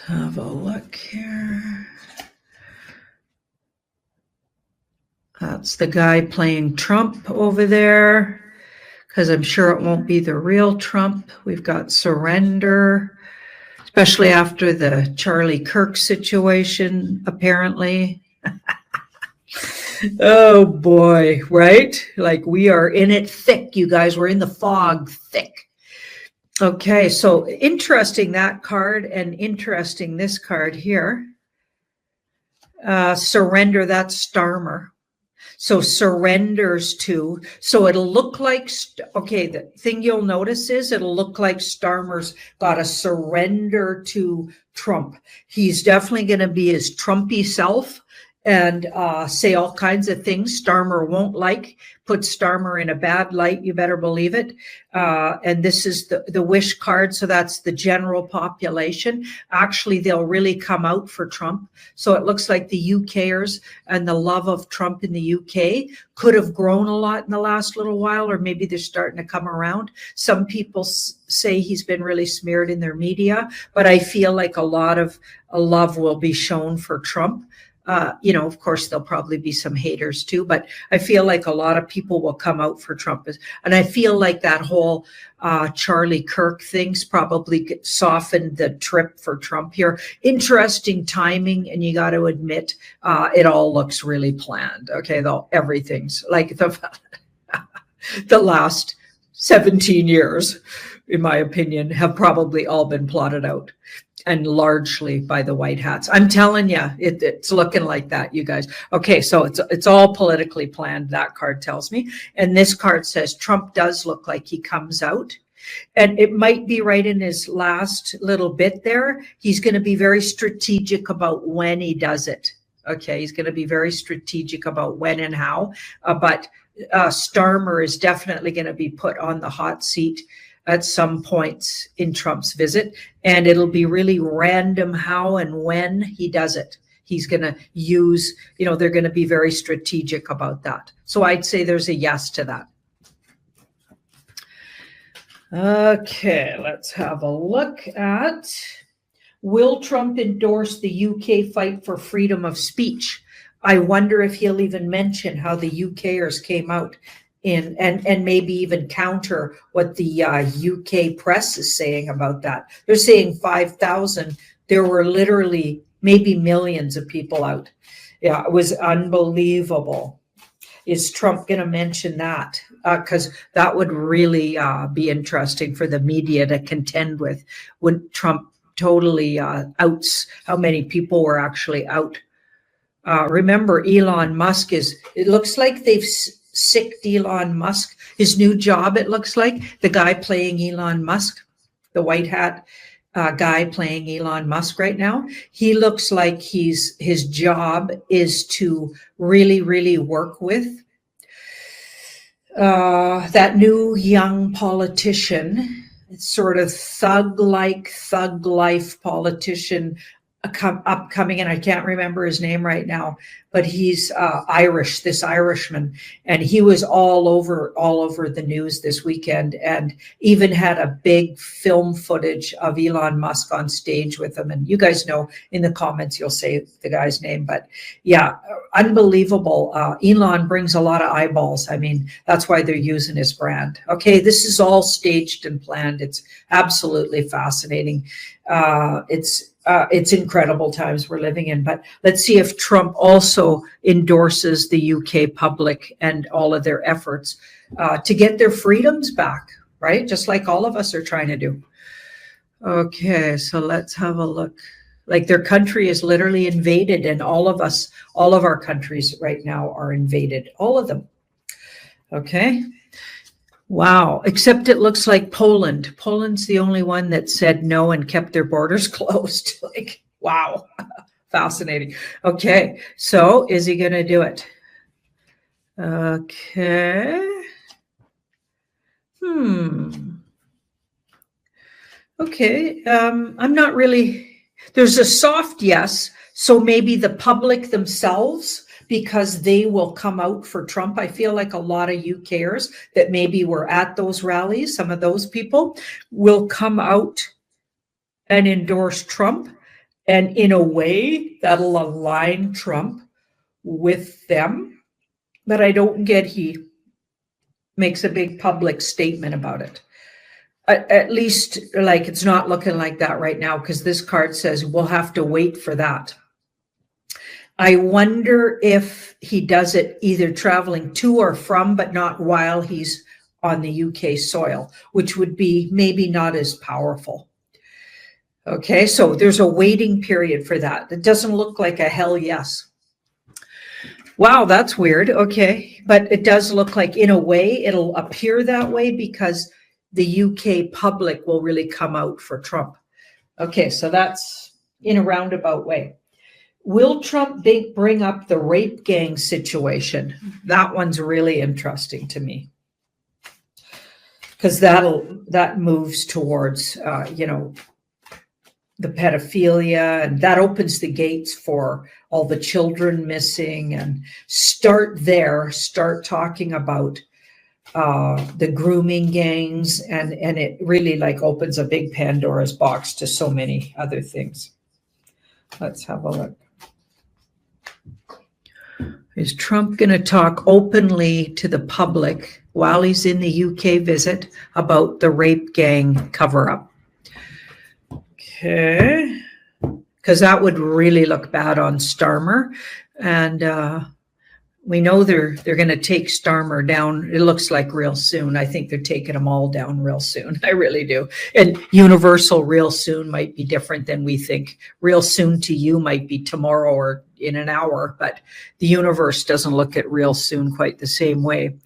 Have a look here. That's the guy playing Trump over there, because I'm sure it won't be the real Trump. We've got surrender, especially after the Charlie Kirk situation, apparently. Oh boy, right? Like we are in it thick, you guys. We're in the fog thick. Okay, so interesting that card, and interesting this card here. Surrender, that's Starmer. So surrenders to, so it'll look like, okay, the thing you'll notice is it'll look like Starmer's got a surrender to Trump. He's definitely going to be his Trumpy self and say all kinds of things Starmer won't like, put Starmer in a bad light, you better believe it. And this is the wish card, so that's the general population. Actually, they'll really come out for Trump. So it looks like the UKers and the love of Trump in the UK could have grown a lot in the last little while, or maybe they're starting to come around. Some people say he's been really smeared in their media, but I feel like a lot of love will be shown for Trump. Of course, there'll probably be some haters too, but I feel like a lot of people will come out for Trump. And I feel like that whole Charlie Kirk thing's probably softened the trip for Trump here. Interesting timing, and you got to admit, it all looks really planned. Okay, though everything's like the last 17 years, in my opinion, have probably all been plotted out. And largely by the white hats. I'm telling you, it's looking like that, you guys. Okay, so it's all politically planned, that card tells me. And this card says Trump does look like he comes out. And it might be right in his last little bit there. He's going to be very strategic about when he does it. Okay, he's going to be very strategic about when and how. But Starmer is definitely going to be put on the hot seat at some points in Trump's visit, and it'll be really random how and when he does it. He's going to use, they're going to be very strategic about that. So I'd say there's a yes to that. Okay, let's have a look at, will Trump endorse the UK fight for freedom of speech? I wonder if he'll even mention how the UKers came out and maybe even counter what the UK press is saying about that. They're saying 5,000. There were literally maybe millions of people out. Yeah, it was unbelievable. Is Trump going to mention that? Because that would really be interesting for the media to contend with when Trump totally outs how many people were actually out. Remember, Elon Musk it looks like they've sicked Elon Musk. His new job, it looks like, the guy playing Elon Musk, the white hat guy playing Elon Musk right now, he looks like his job is to really, really work with that new young politician, sort of thug life politician upcoming, and I can't remember his name right now, but he's Irish, this Irishman, and he was all over the news this weekend, and even had a big film footage of Elon Musk on stage with him. And you guys know, in the comments you'll say the guy's name, but yeah, unbelievable. Elon brings a lot of eyeballs. I mean, that's why they're using his brand. Okay, this is all staged and planned. It's absolutely fascinating. It's incredible times we're living in, but let's see if Trump also endorses the UK public and all of their efforts to get their freedoms back, right? Just like all of us are trying to do. Okay, so let's have a look. Like, their country is literally invaded, and all of our countries right now are invaded, all of them. Okay. Wow, except it looks like Poland. Poland's the only one that said no and kept their borders closed. Like, wow, fascinating. Okay, so is he going to do it? Okay. Okay, I'm not really, there's a soft yes, so maybe the public themselves, because they will come out for Trump. I feel like a lot of UKers that maybe were at those rallies, some of those people will come out and endorse Trump. And in a way, that'll align Trump with them. But I don't get he makes a big public statement about it. At least, like, it's not looking like that right now, because this card says we'll have to wait for that. I wonder if he does it either traveling to or from, but not while he's on the UK soil, which would be maybe not as powerful. Okay, so there's a waiting period for that. It doesn't look like a hell yes. Wow, that's weird. Okay, but it does look like, in a way, it'll appear that way because the UK public will really come out for Trump. Okay, so that's in a roundabout way. Will Trump bring up the rape gang situation? That one's really interesting to me, because that moves towards, the pedophilia, and that opens the gates for all the children missing, and start talking about the grooming gangs, and it really like opens a big Pandora's box to so many other things. Let's have a look. Is Trump going to talk openly to the public while he's in the UK visit about the rape gang cover-up? Okay, because that would really look bad on Starmer, and we know they're going to take Starmer down. It looks like real soon. I think they're taking them all down real soon. I really do. And universal real soon might be different than we think. Real soon to you might be tomorrow or in an hour, but the universe doesn't look at real soon quite the same way.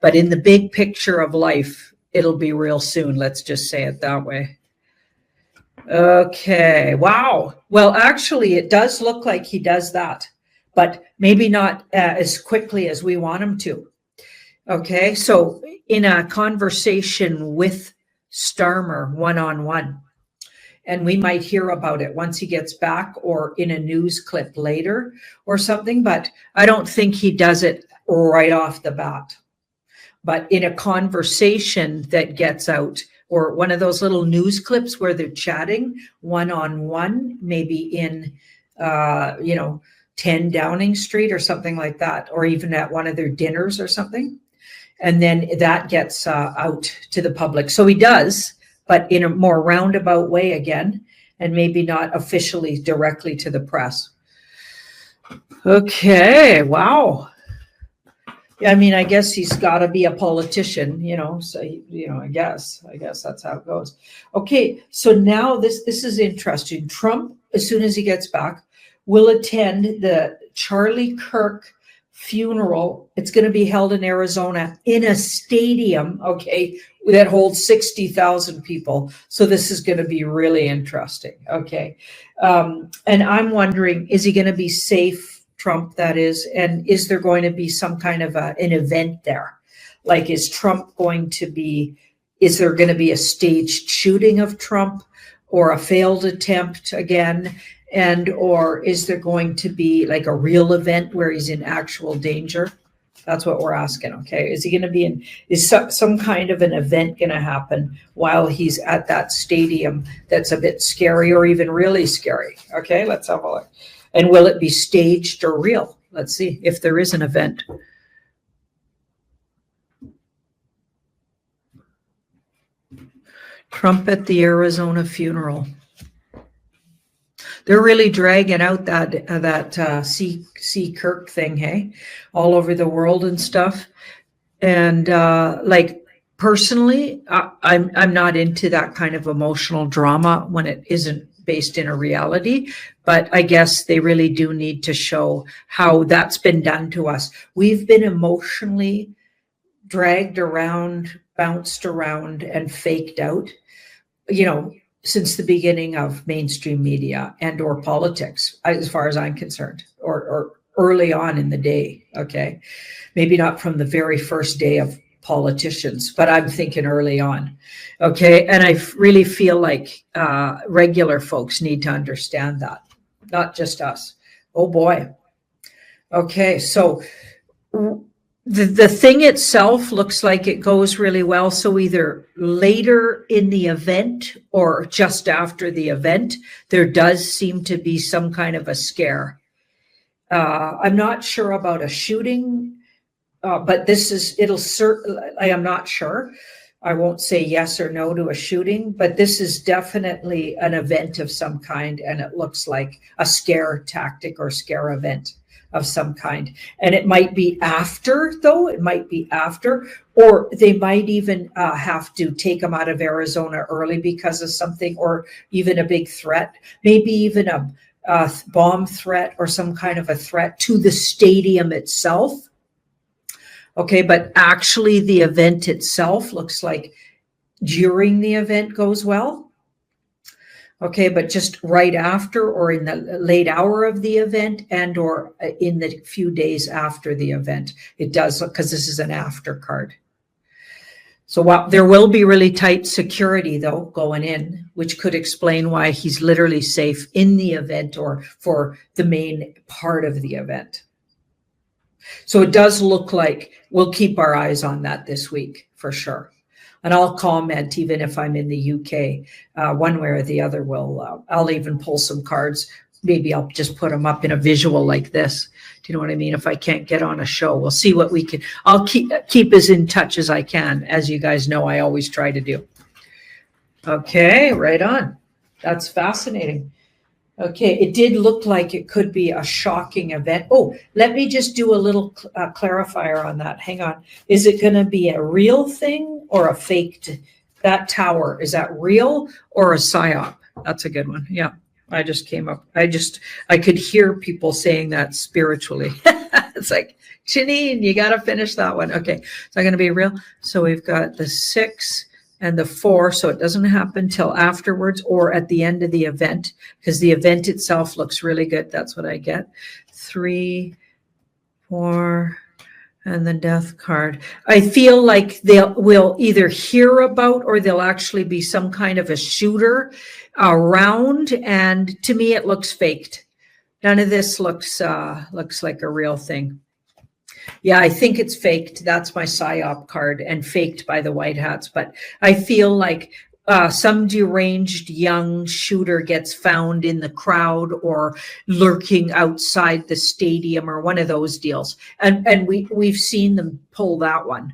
But in the big picture of life, it'll be real soon. Let's just say it that way. Okay, wow. Well, actually, it does look like he does that, but maybe not as quickly as we want him to. Okay, so in a conversation with Starmer one-on-one, and we might hear about it once he gets back or in a news clip later or something, but I don't think he does it right off the bat. But in a conversation that gets out, or one of those little news clips where they're chatting one-on-one, maybe in, 10 Downing Street or something like that, or even at one of their dinners or something. And then that gets out to the public. So he does, but in a more roundabout way again, and maybe not officially directly to the press. Okay, wow. I mean, I guess he's got to be a politician, so, I guess that's how it goes. Okay, so now this is interesting. Trump, as soon as he gets back, will attend the Charlie Kirk funeral. It's going to be held in Arizona in a stadium, okay, that holds 60,000 people. So this is going to be really interesting, okay. And I'm wondering, is he going to be safe? Trump, that is, and is there going to be some kind of an event there? Like, is there going to be a staged shooting of Trump, or a failed attempt again? And, or is there going to be like a real event where he's in actual danger? That's what we're asking, okay? Is he going to be is some kind of an event going to happen while he's at that stadium that's a bit scary or even really scary? Okay, let's have a look. And will it be staged or real? Let's see if there is an event. Trump at the Arizona funeral. They're really dragging out that C. Kirk thing, hey, all over the world and stuff. And like, personally, I'm not into that kind of emotional drama when it isn't based in a reality, but I guess they really do need to show how that's been done to us. We've been emotionally dragged around, bounced around, and faked out, since the beginning of mainstream media and or politics, as far as I'm concerned, or early on in the day, okay? Maybe not from the very first day of politicians, but I'm thinking early on, okay? And I really feel like regular folks need to understand that, not just us. Oh boy. Okay, so The thing itself looks like it goes really well. So either later in the event or just after the event, there does seem to be some kind of a scare. I'm not sure about a shooting, but I am not sure. I won't say yes or no to a shooting, but this is definitely an event of some kind, and it looks like a scare tactic or scare event of some kind. And it might be after, though. It might be after, or they might even have to take them out of Arizona early because of something, or even a big threat, maybe even a bomb threat or some kind of a threat to the stadium itself. Okay, but actually the event itself looks like during the event goes well. Okay, but just right after or in the late hour of the event and or in the few days after the event, it does look, because this is an after card. So while there will be really tight security though going in, which could explain why he's literally safe in the event or for the main part of the event. So it does look like we'll keep our eyes on that this week for sure. And I'll comment even if I'm in the UK, one way or the other. I'll even pull some cards. Maybe I'll just put them up in a visual like this. Do you know what I mean? If I can't get on a show, we'll see what we can. I'll keep as in touch as I can. As you guys know, I always try to do. Okay, right on. That's fascinating. Okay, it did look like it could be a shocking event. Oh, let me just do a little clarifier on that. Hang on. Is it going to be a real thing or a faked? That tower, is that real or a psyop? That's a good one. Yeah, I just came up. I could hear people saying that spiritually. It's like, Janine, you got to finish that one. Okay, is that going to be real? So we've got the 6 and the 4, so it doesn't happen till afterwards or at the end of the event, because the event itself looks really good. That's what I get. 3, 4, and the death card. I feel like we'll either hear about or there'll actually be some kind of a shooter around, and to me it looks faked. None of this looks like a real thing. Yeah, I think it's faked. That's my PSYOP card, and faked by the White Hats. But I feel like some deranged young shooter gets found in the crowd or lurking outside the stadium or one of those deals. And we've seen them pull that one.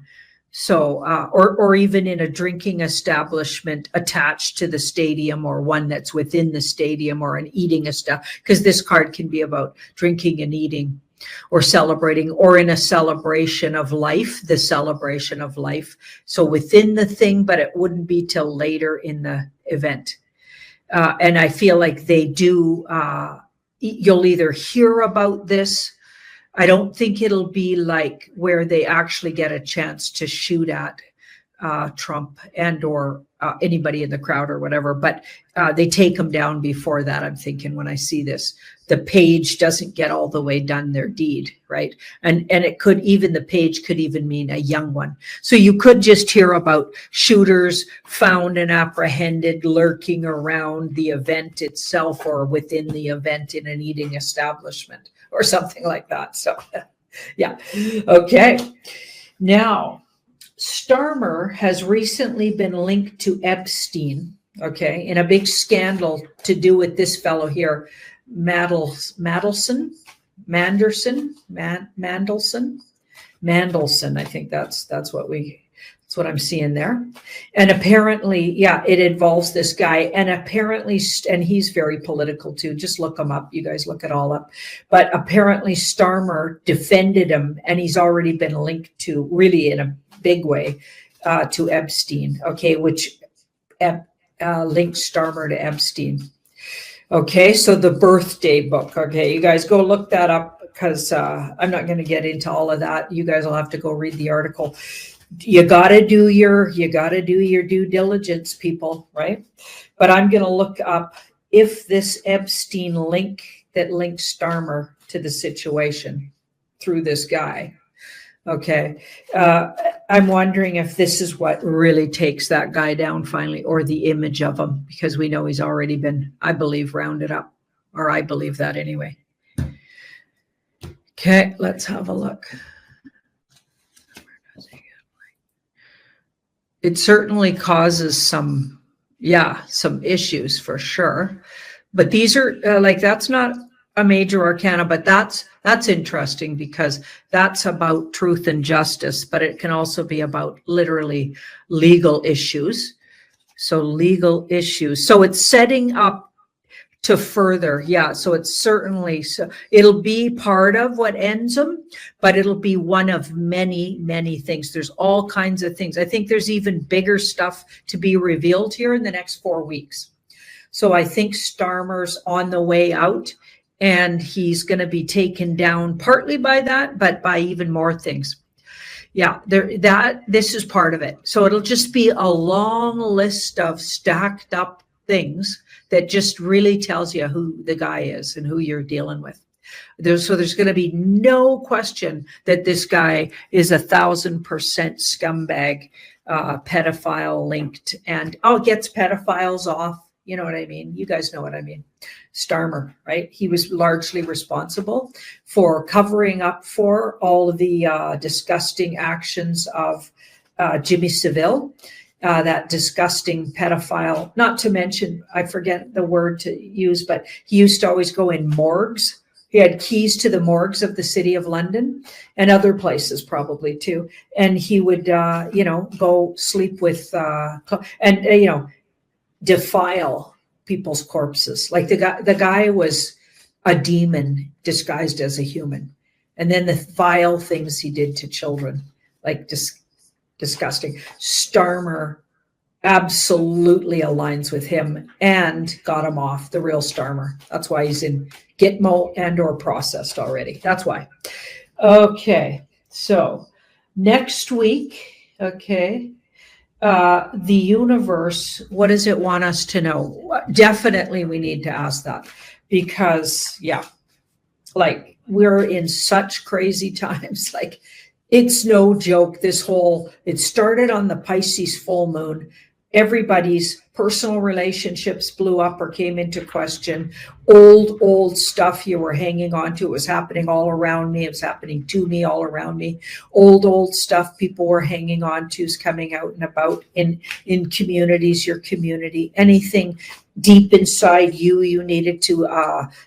So, or even in a drinking establishment attached to the stadium, or one that's within the stadium, or an eating establishment, because this card can be about drinking and eating, or celebrating, or in a celebration of life, the celebration of life. So within the thing, but it wouldn't be till later in the event. And I feel like they do, you'll either hear about this. I don't think it'll be like where they actually get a chance to shoot at Trump and or anybody in the crowd or whatever, but they take them down before that. I'm thinking when I see this, the page doesn't get all the way done their deed, right? And it could even, the page could even mean a young one. So you could just hear about shooters found and apprehended lurking around the event itself or within the event in an eating establishment or something like that. So yeah, okay. Now, Starmer has recently been linked to Epstein, okay, in a big scandal to do with this fellow here, Mandelson. I think that's what I'm seeing there. And apparently, yeah, it involves this guy, and apparently, and he's very political too. Just look him up. You guys look it all up. But apparently Starmer defended him, and he's already been linked to, really in a big way, to Epstein, okay, which links Starmer to Epstein. Okay, so the birthday book. Okay, you guys go look that up, because I'm not going to get into all of that. You guys will have to go read the article. You got to do your due diligence, people, right? But I'm going to look up if this Epstein link that links Starmer to the situation through this guy. Okay, I'm wondering if this is what really takes that guy down finally, or the image of him, because we know he's already been, I believe, rounded up, or I believe that anyway. Okay, let's have a look. it certainly causes some issues for sure. But these are that's not a major arcana, but that's interesting because that's about truth and justice, but it can also be about literally legal issues. So legal issues. So it's setting up to further. Yeah. So it's certainly, so it'll be part of what ends them, but it'll be one of many, many things. There's all kinds of things. I think there's even bigger stuff to be revealed here in the next 4 weeks. So I think Starmer's on the way out, and he's going to be taken down partly by that, but by even more things. Yeah, this is part of it. So it'll just be a long list of stacked up things that just really tells you who the guy is and who you're dealing with. There's going to be no question that this guy is 1,000% scumbag, pedophile linked, and gets pedophiles off. You know what I mean? You guys know what I mean. Starmer, right? He was largely responsible for covering up for all of the disgusting actions of Jimmy Savile, that disgusting pedophile, not to mention, I forget the word to use, but he used to always go in morgues. He had keys to the morgues of the City of London and other places probably too. And he would, go sleep with, defile people's corpses. Like the guy was a demon disguised as a human. And then the vile things he did to children, like disgusting. Starmer absolutely aligns with him and got him off, the real Starmer. That's why he's in Gitmo and or processed already. That's why. Okay, so next week, okay, the universe, what does it want us to know? Definitely we need to ask that because, we're in such crazy times. Like, it's no joke. It started on the Pisces full moon. Everybody's personal relationships blew up or came into question. Old stuff you were hanging on to. It was happening all around me. It was happening to me all around me. Old stuff people were hanging on to is coming out and about in communities, your community, anything deep inside you needed to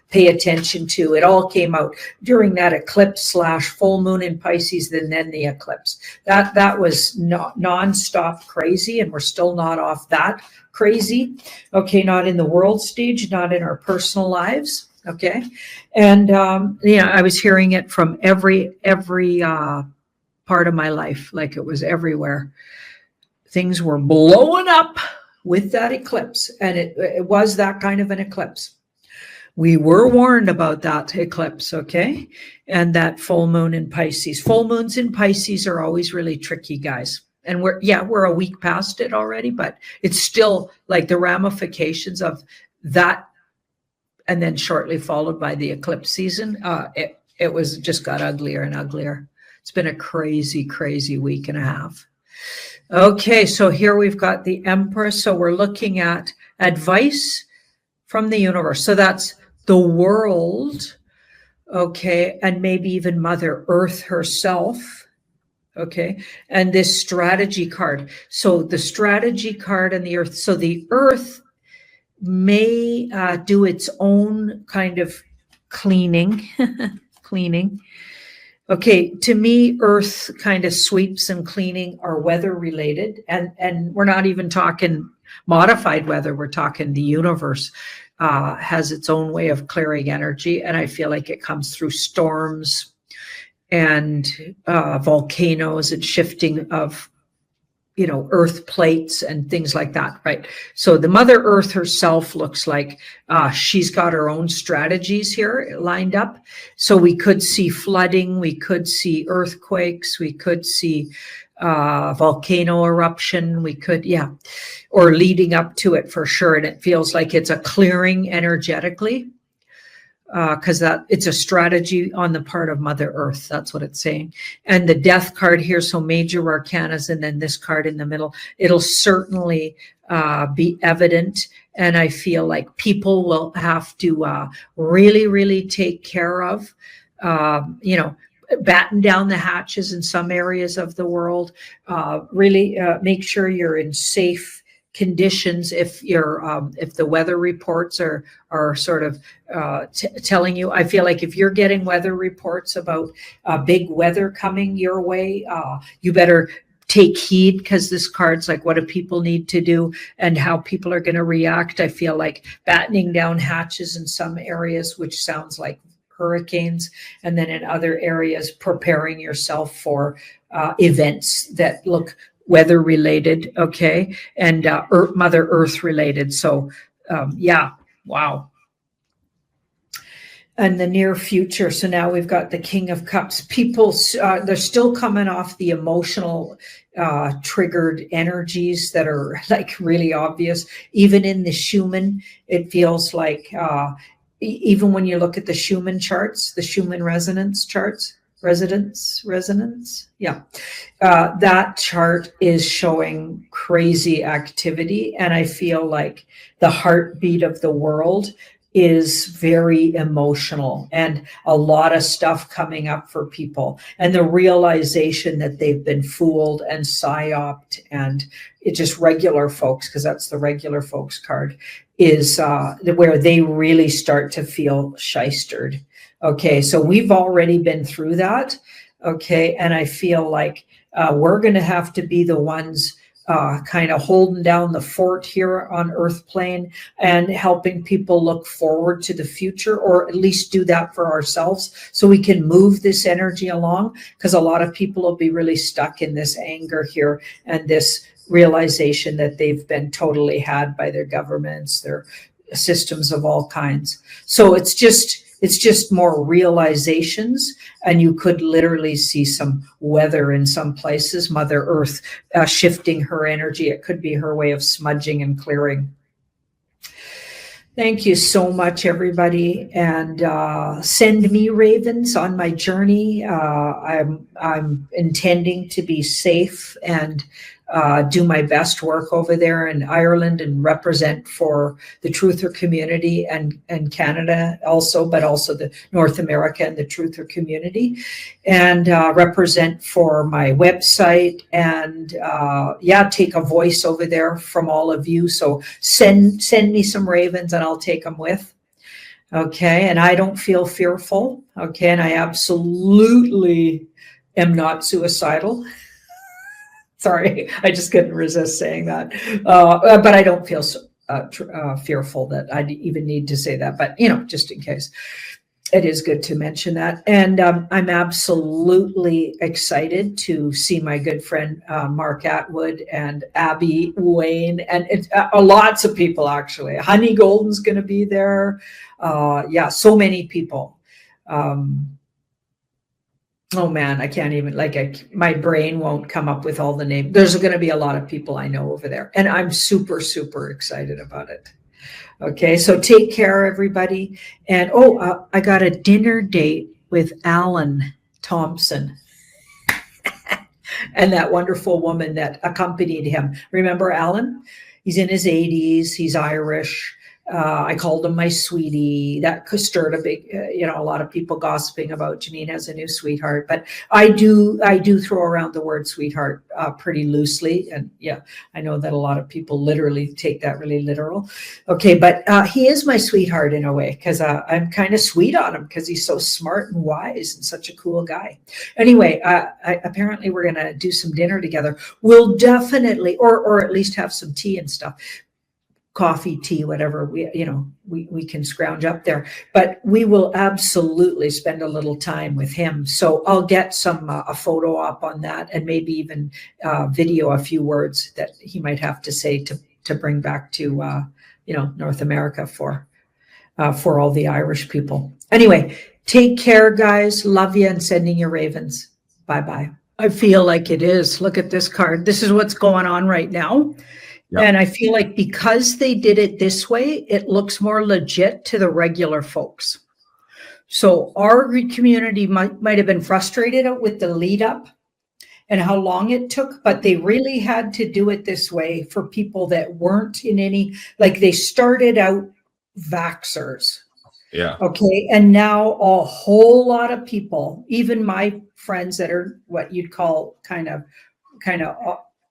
pay attention to. It all came out during that eclipse / full moon in Pisces, and then the eclipse. That was nonstop crazy, and we're still not off that crazy. Okay, not in the world stage, not in our personal lives. Okay, and I was hearing it from every part of my life, like it was everywhere. Things were blowing up with that eclipse, and it was that kind of an eclipse. We were warned about that eclipse, okay? And that full moon in Pisces. Full moons in Pisces are always really tricky, guys. And we're a week past it already, but it's still like the ramifications of that, and then shortly followed by the eclipse season. It was just got uglier and uglier. It's been a crazy, crazy week and a half. Okay, so here we've got the Empress. So we're looking at advice from the universe. So that's the world, okay, and maybe even Mother Earth herself, okay, and this strategy card. So the strategy card and the Earth. So the Earth may do its own kind of cleaning. Okay, to me, Earth kind of sweeps and cleaning are weather related, and we're not even talking modified weather. We're talking the universe has its own way of clearing energy, and I feel like it comes through storms and volcanoes and shifting of earth plates and things like that, right? So the Mother Earth herself looks like she's got her own strategies here lined up. So we could see flooding, we could see earthquakes, we could see volcano eruption, we could, or leading up to it for sure. And it feels like it's a clearing energetically, because it's a strategy on the part of Mother Earth. That's what it's saying. And the Death card here, so major arcanas, and then this card in the middle, it'll certainly be evident. And I feel like people will have to really, really take care of, batten down the hatches in some areas of the world. Really make sure you're in safe conditions. If the weather reports are sort of telling you, I feel like if you're getting weather reports about big weather coming your way, you better take heed, because this card's like, what do people need to do and how people are going to react. I feel like battening down hatches in some areas, which sounds like hurricanes, and then in other areas preparing yourself for events that look weather related, okay, and Mother Earth related. So yeah, wow. And the near future. So now we've got the King of Cups. People, they're still coming off the emotional triggered energies that are like really obvious. Even in the Schumann, it feels like even when you look at the Schumann charts, the Schumann resonance charts, resonance, yeah. That chart is showing crazy activity. And I feel like the heartbeat of the world is very emotional, and a lot of stuff coming up for people, and the realization that they've been fooled and psyoped, and it just regular folks, because that's the regular folks card, is where they really start to feel shystered. Okay, so we've already been through that. Okay, and I feel like we're going to have to be the ones kind of holding down the fort here on Earth plane and helping people look forward to the future, or at least do that for ourselves so we can move this energy along, because a lot of people will be really stuck in this anger here and this realization that they've been totally had by their governments, their systems of all kinds. So it's just more realizations, and you could literally see some weather in some places, Mother Earth shifting her energy. It could be her way of smudging and clearing. Thank you so much, everybody, and send me ravens on my journey. I'm intending to be safe and do my best work over there in Ireland and represent for the Truther community and Canada also, but also the North America and the Truther community, and represent for my website, and take a voice over there from all of you. So send me some ravens and I'll take them with. Okay, and I don't feel fearful. Okay, and I absolutely am not suicidal. Sorry, I just couldn't resist saying that. But I don't feel fearful that I even need to say that. But, just in case, it is good to mention that. And I'm absolutely excited to see my good friend Mark Atwood and Abby Wayne, and lots of people, actually. Honey Golden's going to be there. So many people. Oh man, I can't even, my brain won't come up with all the names. There's going to be a lot of people I know over there, and I'm super, super excited about it. Okay, so take care, everybody. And I got a dinner date with Alan Thompson and that wonderful woman that accompanied him. Remember Alan? He's in his 80s. He's Irish. I called him my sweetie. That stirred a big, a lot of people gossiping about Janine has a new sweetheart. But I do throw around the word sweetheart pretty loosely, and yeah, I know that a lot of people literally take that really literal. Okay, but he is my sweetheart in a way, because I'm kind of sweet on him because he's so smart and wise and such a cool guy. Anyway, apparently we're gonna do some dinner together. We'll definitely, or at least have some tea and stuff. Coffee, tea, whatever we can scrounge up there, but we will absolutely spend a little time with him. So I'll get a photo up on that, and maybe even video a few words that he might have to say to bring back to North America for all the Irish people. Anyway, take care, guys. Love you, and sending you ravens. Bye. I feel like it is. Look at this card. This is what's going on right now. Yep. And I feel like because they did it this way, it looks more legit to the regular folks. So our community might have been frustrated with the lead up and how long it took, but they really had to do it this way for people that weren't in any, like they started out vaxxers. Yeah. Okay. And now a whole lot of people, even my friends that are what you'd call kind of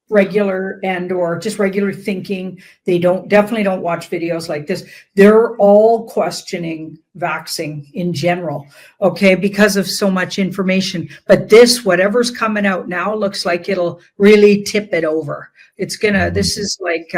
regular and or just regular thinking, they definitely don't watch videos like this. They're all questioning vaccine in general, okay, because of so much information. But this, whatever's coming out now, looks like it'll really tip it over. It's gonna, this is like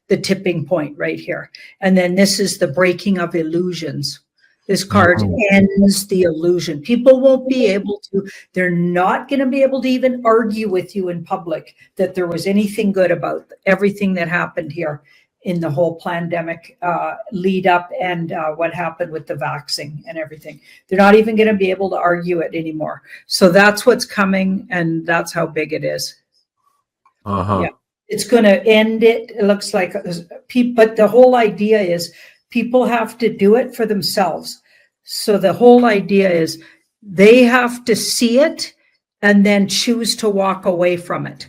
the tipping point right here. And then this is the breaking of illusions. This card ends the illusion. People won't be able to, they're not going to be able to even argue with you in public that there was anything good about everything that happened here in the whole pandemic lead up and what happened with the vaccine and everything. They're not even going to be able to argue it anymore. So that's what's coming, and that's how big it is. Yeah, it's going to end it. It looks like, but the whole idea is people have to do it for themselves. So the whole idea is they have to see it and then choose to walk away from it.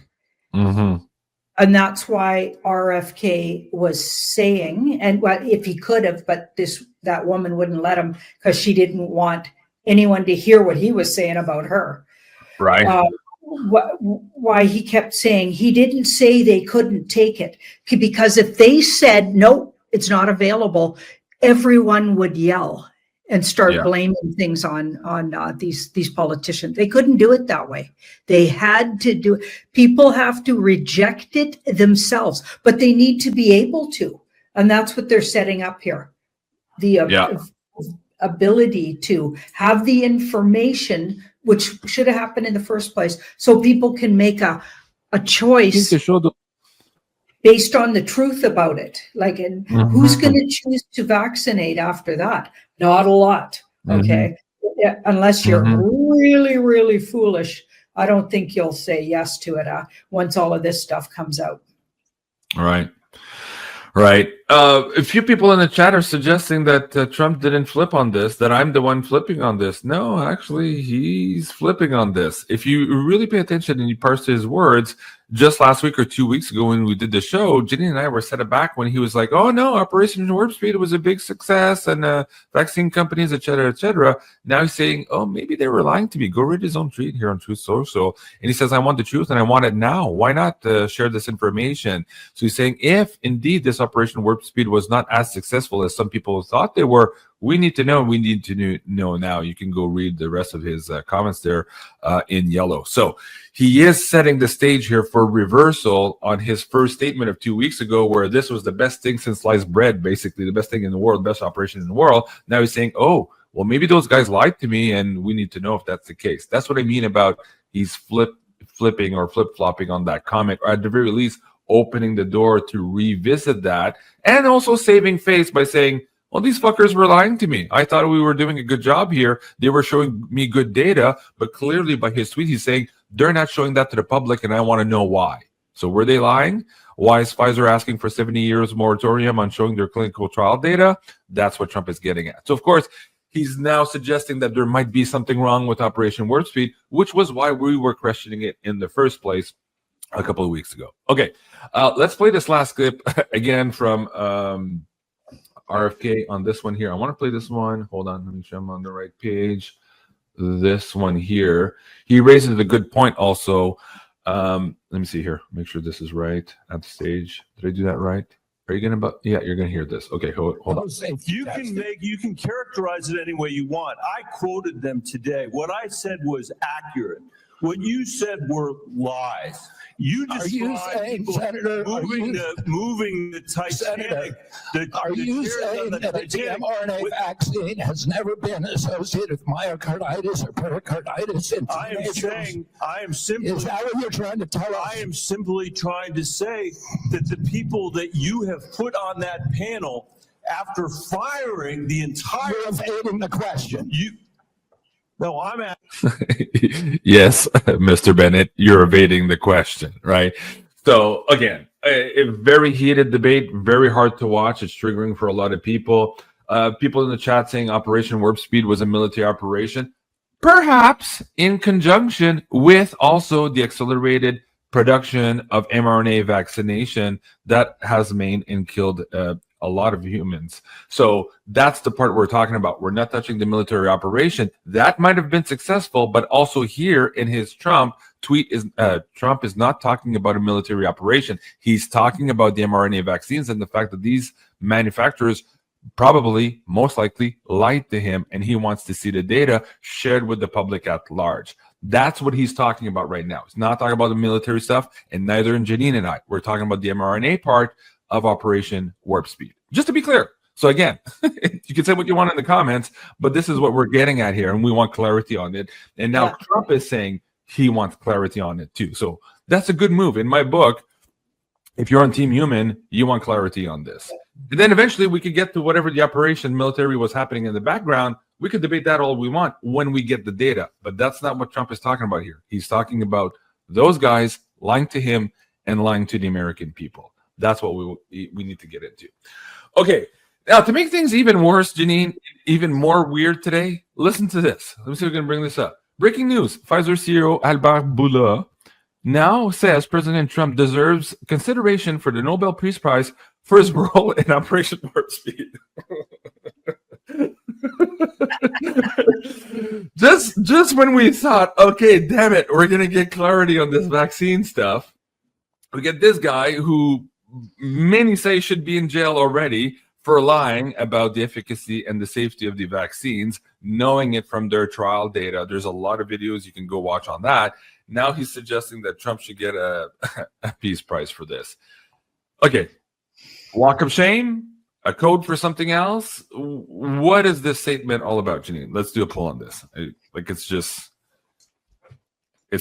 And that's why RFK was saying, and well, if he could have, but that woman wouldn't let him because she didn't want anyone to hear what he was saying about her. Right. Why he kept saying he didn't say they couldn't take it, because if they said no, it's not available, everyone would yell and start blaming things on these politicians. They couldn't do it that way. They had to do it. People have to reject it themselves, but they need to be able to, and that's what they're setting up here. The ability to have the information, which should have happened in the first place, so people can make a choice based on the truth about it. Like, and who's going to choose to vaccinate after that? Not a lot. Okay. Unless you're really, really foolish, I don't think you'll say yes to it once all of this stuff comes out. Right. Right. A few people in the chat are suggesting that Trump didn't flip on this, that I'm the one flipping on this. No, actually, he's flipping on this. If you really pay attention and you parse his words, just last week or 2 weeks ago when we did the show, Janine and I were set aback when he was like, oh, no, Operation Warp Speed was a big success and vaccine companies, et cetera, et cetera. Now he's saying, oh, maybe they were lying to me. Go read his own tweet here on Truth Social. And he says, I want the truth and I want it now. Why not share this information? So he's saying, if indeed this Operation Warp Speed was not as successful as some people thought they were, we need to know. We need to know now. You can go read the rest of his comments there in yellow. So he is setting the stage here for reversal on his first statement of 2 weeks ago, where this was the best thing since sliced bread, basically the best thing in the world, best operation in the world. Now he's saying, oh, well, maybe those guys lied to me, and we need to know if that's the case. That's what I mean about he's flipping or flip-flopping on that comment, or at the very least, opening the door to revisit that, and also saving face by saying, well, these fuckers were lying to me. I thought we were doing a good job here. They were showing me good data, but clearly by his tweet, he's saying they're not showing that to the public, and I want to know why. So were they lying? Why is Pfizer asking for 70 years moratorium on showing their clinical trial data? That's what Trump is getting at. So, of course, he's now suggesting that there might be something wrong with Operation Warp Speed, which was why we were questioning it in the first place a couple of weeks ago. Okay, let's play this last clip again from RFK on this one here. I want to play this one. Hold on, let me show I'm on the right page. This one here. He raises a good point also. Let me see here. Make sure this is right at the stage. Did I do that right? Are you gonna? Yeah, you're gonna hear this. Okay, hold on. You can characterize it any way you want. I quoted them today. What I said was accurate. What you said were lies. You just saying, Senator, moving the Titanic. Are you saying that the mRNA vaccine has never been associated with myocarditis or pericarditis? I am simply. Is that what you're trying to tell us? I am simply trying to say that the people that you have put on that panel, after firing the entire. You're evading the question. No, I'm at. Yes, Mr. Bennett, you're evading the question, right? So again, a very heated debate, very hard to watch. It's triggering for a lot of people. People in the chat saying Operation Warp Speed was a military operation, perhaps in conjunction with also the accelerated production of mRNA vaccination that has made and killed a a lot of humans. So that's the part we're talking about. We're not touching the military operation. That might have been successful, but also here in his Trump tweet is Trump is not talking about a military operation. He's talking about the mRNA vaccines and the fact that these manufacturers probably, most likely, lied to him, and he wants to see the data shared with the public at large. That's what he's talking about right now. He's not talking about the military stuff, and neither in Janine and I. We're talking about the mRNA part of Operation Warp Speed. Just to be clear. So again, you can say what you want in the comments, but this is what we're getting at here, and we want clarity on it. And now Trump is saying he wants clarity on it too. So that's a good move. In my book, if you're on Team Human, you want clarity on this. And then eventually we could get to whatever the operation military was happening in the background. We could debate that all we want when we get the data. But that's not what Trump is talking about here. He's talking about those guys lying to him and lying to the American people. That's what we need to get into. Okay. Now, to make things even worse, Janine, even more weird today, listen to this. Let me see if we can bring this up. Breaking news. Pfizer CEO Albert Bourla now says President Trump deserves consideration for the Nobel Peace Prize for his role in Operation Warp Speed. just when we thought, okay, damn it, we're going to get clarity on this vaccine stuff, we get this guy who many say should be in jail already for lying about the efficacy and the safety of the vaccines, knowing it from their trial data. There's a lot of videos you can go watch on that. Now he's suggesting that Trump should get a peace prize for this. Okay, walk of shame, a code for something else. What is this statement all about, Janine? Let's do a poll on this.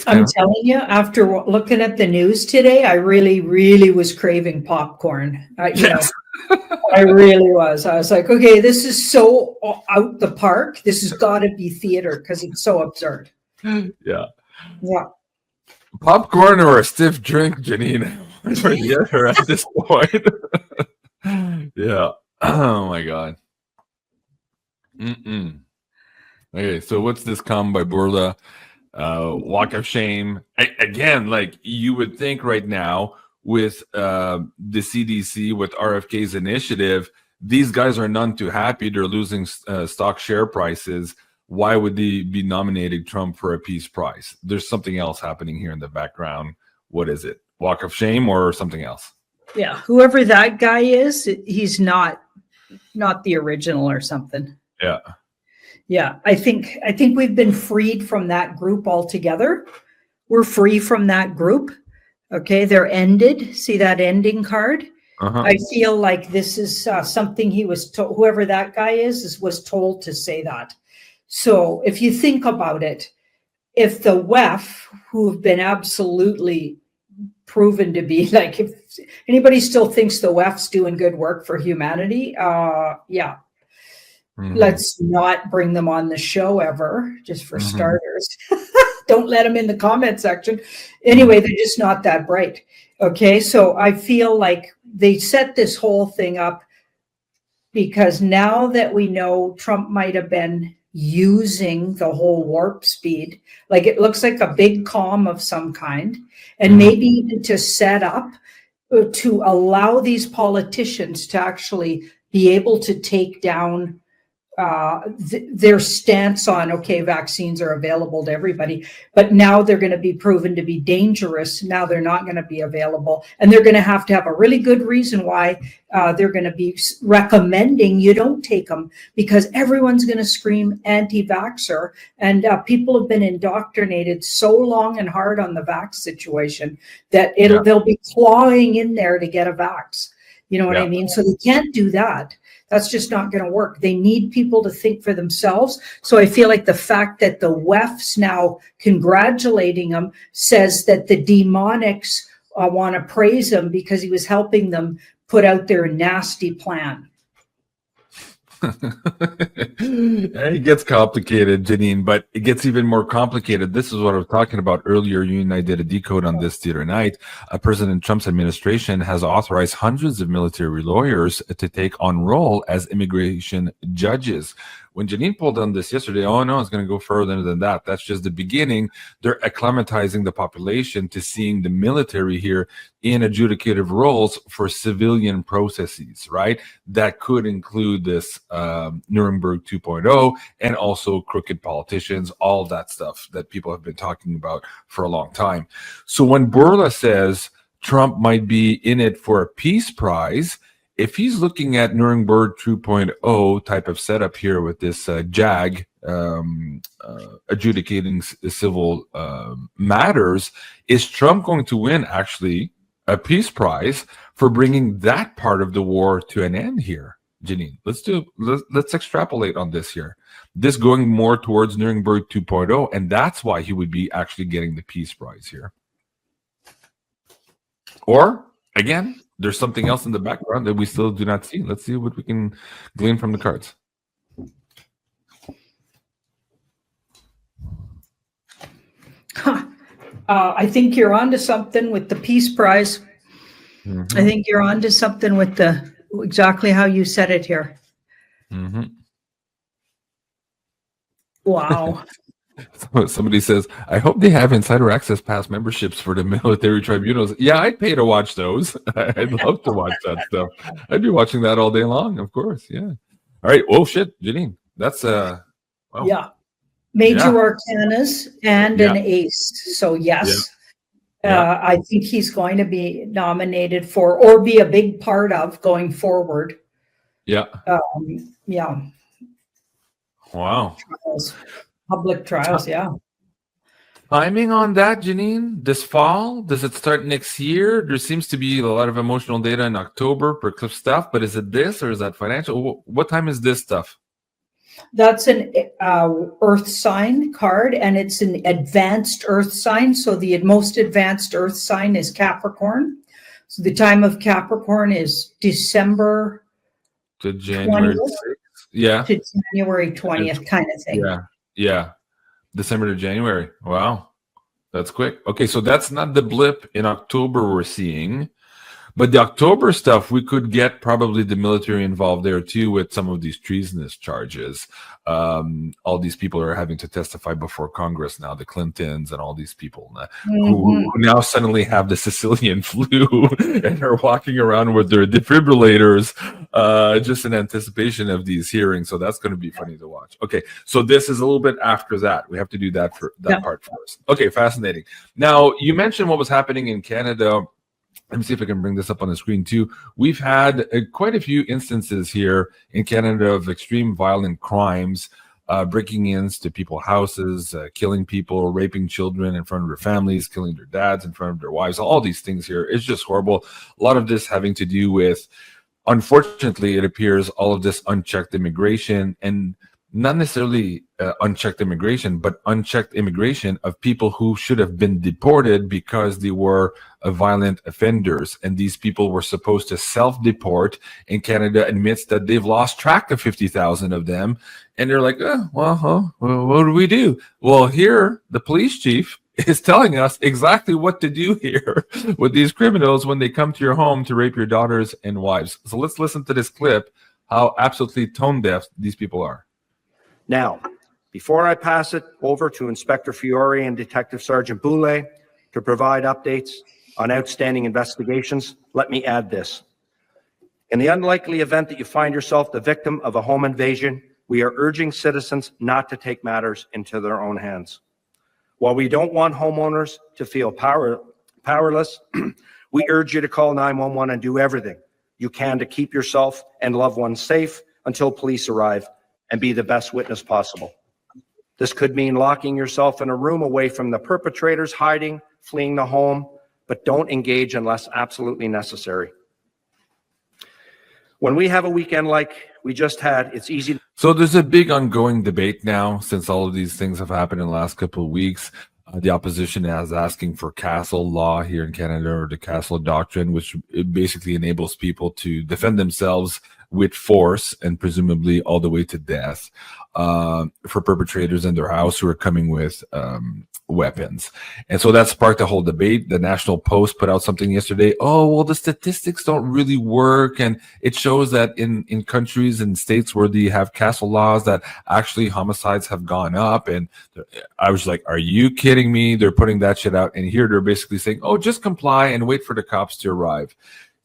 I'm telling you, after looking at the news today, I really, really was craving popcorn. Yes. I really was. I was like, okay, this is so out the park. This has got to be theater because it's so absurd. Yeah. Yeah. Popcorn or a stiff drink, Janine? For the other at this point. Yeah. Oh my God. Okay, so what's this comment by Bourla? Walk of shame. Again, like you would think right now with the CDC, with RFK's initiative, these guys are none too happy. They're losing stock share prices. Why would they be nominating Trump for a peace prize? There's something else happening here in the background. What is it? Walk of shame or something else? Yeah, whoever that guy is, he's not the original or something. Yeah. Yeah, I think we've been freed from that group altogether. We're free from that group. Okay, they're ended. See that ending card? I feel like this is something he was told, whoever that guy was told to say that. So if you think about it, if the WEF, who have been absolutely proven to be, like, if anybody still thinks the WEF's doing good work for humanity, yeah. Let's not bring them on the show ever, just for starters. Don't let them in the comment section. Anyway, they're just not that bright. Okay, so I feel like they set this whole thing up because now that we know Trump might have been using the whole warp speed, like it looks like a big comm of some kind, and maybe even to set up to allow these politicians to actually be able to take down their stance on, okay, vaccines are available to everybody, but now they're going to be proven to be dangerous. Now they're not going to be available, and they're going to have a really good reason why they're going to be recommending you don't take them, because everyone's going to scream anti-vaxxer, and people have been indoctrinated so long and hard on the vax situation that they'll be clawing in there to get a vax. You know what I mean? So they can't do that. That's just not going to work. They need people to think for themselves. So I feel like the fact that the WEF's now congratulating him says that the demonics want to praise him because he was helping them put out their nasty plan. It gets complicated, Janine, but it gets even more complicated. This is what I was talking about earlier. You and I did a decode on this the other night. President Trump's administration has authorized hundreds of military lawyers to take on role as immigration judges, when Janine pulled on this yesterday, oh no, it's going to go further than that. That's just the beginning. They're acclimatizing the population to seeing the military here in adjudicative roles for civilian processes, right? That could include this Nuremberg 2.0 and also crooked politicians, all that stuff that people have been talking about for a long time. So when Bourla says Trump might be in it for a peace prize, if he's looking at Nuremberg 2.0 type of setup here with this JAG adjudicating civil matters, is Trump going to win actually a peace prize for bringing that part of the war to an end here? Janine, let's extrapolate on this here. This going more towards Nuremberg 2.0, and that's why he would be actually getting the peace prize here. Or again, there's something else in the background that we still do not see. Let's see what we can glean from the cards. I think you're onto something with the Peace Prize. I think you're onto something with the exactly how you said it here. Wow. Somebody says, I hope they have insider access pass memberships for the military tribunals. Yeah, I'd pay to watch those. I'd love to watch that stuff. I'd be watching that all day long, of course. Yeah. All right. Oh shit, Janine. That's wow. Yeah. Major arcanas and an ace. So yes. I think he's going to be nominated for or be a big part of going forward. Yeah. Yeah. Wow. Trials. Public trials, yeah. Timing on that, Janine? This fall? Does it start next year? There seems to be a lot of emotional data in October per clip stuff, but is it this or is that financial? What time is this stuff? That's an earth sign card, and it's an advanced earth sign. So the most advanced earth sign is Capricorn. So the time of Capricorn is December to January 20th, 6th. Yeah. To January 20th kind of thing. Yeah. December to January. Wow. That's quick. Okay, so that's not the blip in October we're seeing. But the October stuff, we could get probably the military involved there too with some of these treasonous charges. All these people are having to testify before Congress now, the Clintons and all these people who now suddenly have the Sicilian flu and are walking around with their defibrillators just in anticipation of these hearings. So that's going to be funny to watch. Okay, so this is a little bit after that. We have to do that for that part first. Okay, fascinating. Now, you mentioned what was happening in Canada. Let me see if I can bring this up on the screen too. We've had quite a few instances here in Canada of extreme violent crimes, breaking into people's houses, killing people, raping children in front of their families, killing their dads in front of their wives, all these things here. It's just horrible. A lot of this having to do with, unfortunately, it appears all of this unchecked immigration, and not necessarily unchecked immigration, but unchecked immigration of people who should have been deported because they were violent offenders. And these people were supposed to self-deport, and Canada admits that they've lost track of 50,000 of them. And they're like, well, what do we do? Well, here, the police chief is telling us exactly what to do here with these criminals when they come to your home to rape your daughters and wives. So let's listen to this clip, how absolutely tone deaf these people are. Now, before I pass it over to Inspector Fiore and Detective Sergeant Boulay to provide updates on outstanding investigations, let me add this. In the unlikely event that you find yourself the victim of a home invasion, we are urging citizens not to take matters into their own hands. While we don't want homeowners to feel powerless, we urge you to call 911 and do everything you can to keep yourself and loved ones safe until police arrive, and be the best witness possible. This could mean locking yourself in a room away from the perpetrators, hiding, fleeing the home, but don't engage unless absolutely necessary. When we have a weekend like we just had, it's easy. So there's a big ongoing debate now since all of these things have happened in the last couple of weeks. The opposition is asking for castle law here in Canada, or the castle doctrine, which it basically enables people to defend themselves with force and presumably all the way to death for perpetrators in their house who are coming with weapons. And so that sparked a whole debate. The National Post put out something yesterday. Oh, well, the statistics don't really work. And it shows that in countries and states where they have castle laws that actually homicides have gone up. And I was like, are you kidding me? They're putting that shit out. And here they're basically saying, oh, just comply and wait for the cops to arrive.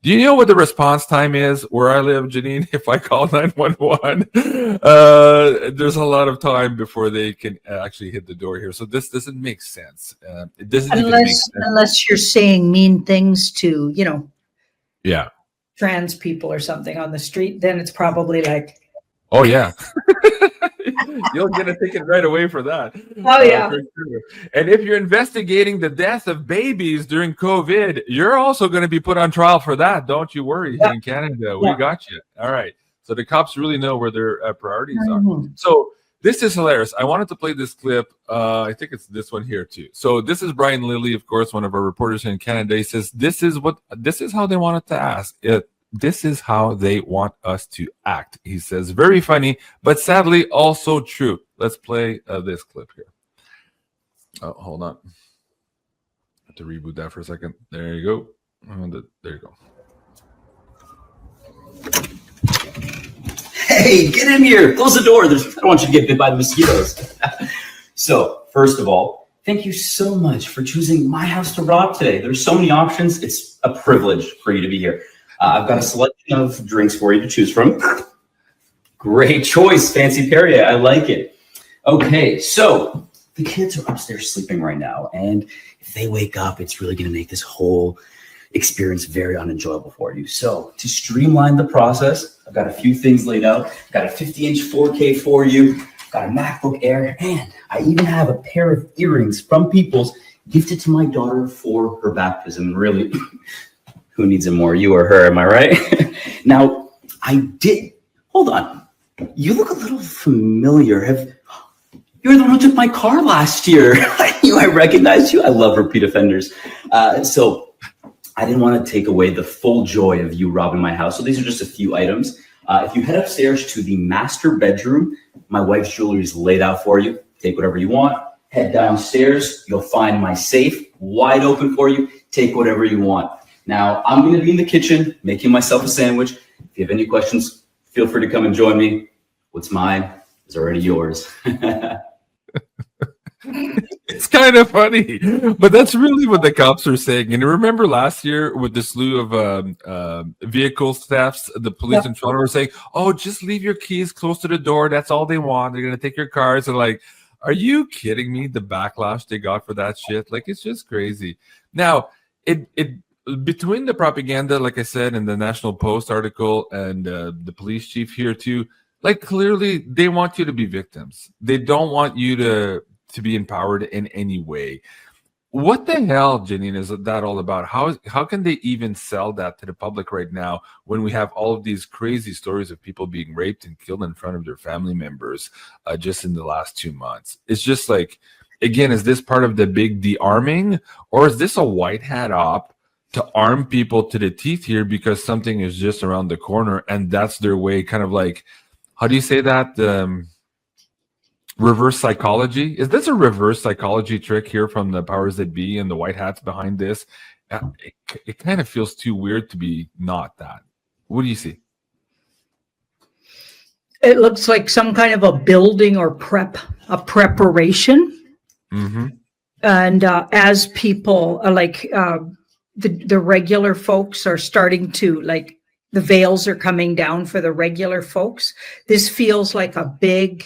Do you know what the response time is where I live, Janine? If I call 911, there's a lot of time before they can actually hit the door here. So this doesn't make sense. It doesn't even make sense. Unless you're saying mean things to, Yeah. trans people or something on the street, then it's probably like, Oh, yeah. You'll get a ticket right away for that. oh, yeah. For sure. And if you're investigating the death of babies during COVID, you're also going to be put on trial for that. Don't you worry. Yeah. In Canada, we got you. All right. So the cops really know where their priorities are. Mhm. So this is hilarious. I wanted to play this clip. I think it's this one here too. So this is Brian Lilly, of course, one of our reporters in Canada. He says, this is how they wanted to ask it. This is how they want us to act. He says, very funny, but sadly also true. Let's play this clip here. Oh, hold on. I have to reboot that for a second. There you go. There you go. Hey, get in here. Close the door. I don't want you to get bit by the mosquitoes. So, first of all, thank you so much for choosing my house to rob today. There's so many options. It's a privilege for you to be here. I've got a selection of drinks for you to choose from. Great choice, Fancy Perrier. I like it. Okay, so the kids are upstairs sleeping right now, and if they wake up, it's really going to make this whole experience very unenjoyable for you. So to streamline the process, I've got a few things laid out. I've got a 50-inch 4K for you. I've got a MacBook Air, and I even have a pair of earrings from Peoples gifted to my daughter for her baptism. Really, who needs it more, you or her, am I right? Now, hold on. You look a little familiar. You're the one who took my car last year. I recognize you. I love repeat offenders. So I didn't want to take away the full joy of you robbing my house. So these are just a few items. If you head upstairs to the master bedroom, my wife's jewelry is laid out for you. Take whatever you want. Head downstairs. You'll find my safe wide open for you. Take whatever you want. Now, I'm going to be in the kitchen making myself a sandwich. If you have any questions, feel free to come and join me. What's mine is already yours. It's kind of funny, but that's really what the cops are saying. And remember last year with the slew of vehicle thefts, the police in Toronto were saying, oh, just leave your keys close to the door. That's all they want. They're going to take your cars. And like, are you kidding me? The backlash they got for that shit. Like, it's just crazy. Now, it between the propaganda, like I said, in the National Post article and the police chief here too, like clearly they want you to be victims. They don't want you to be empowered in any way. What the hell, Janine, is that all about? How can they even sell that to the public right now when we have all of these crazy stories of people being raped and killed in front of their family members just in the last 2 months? It's just like, again, is this part of the big de-arming, or is this a white hat op to arm people to the teeth here because something is just around the corner and that's their way, kind of like, how do you say that? Reverse psychology. Is this a reverse psychology trick here from the powers that be and the white hats behind this? It kind of feels too weird to be not that. What do you see? It looks like some kind of a building or preparation. Mm-hmm. And as people the regular folks are starting to, like, the veils are coming down for the regular folks. This feels like a big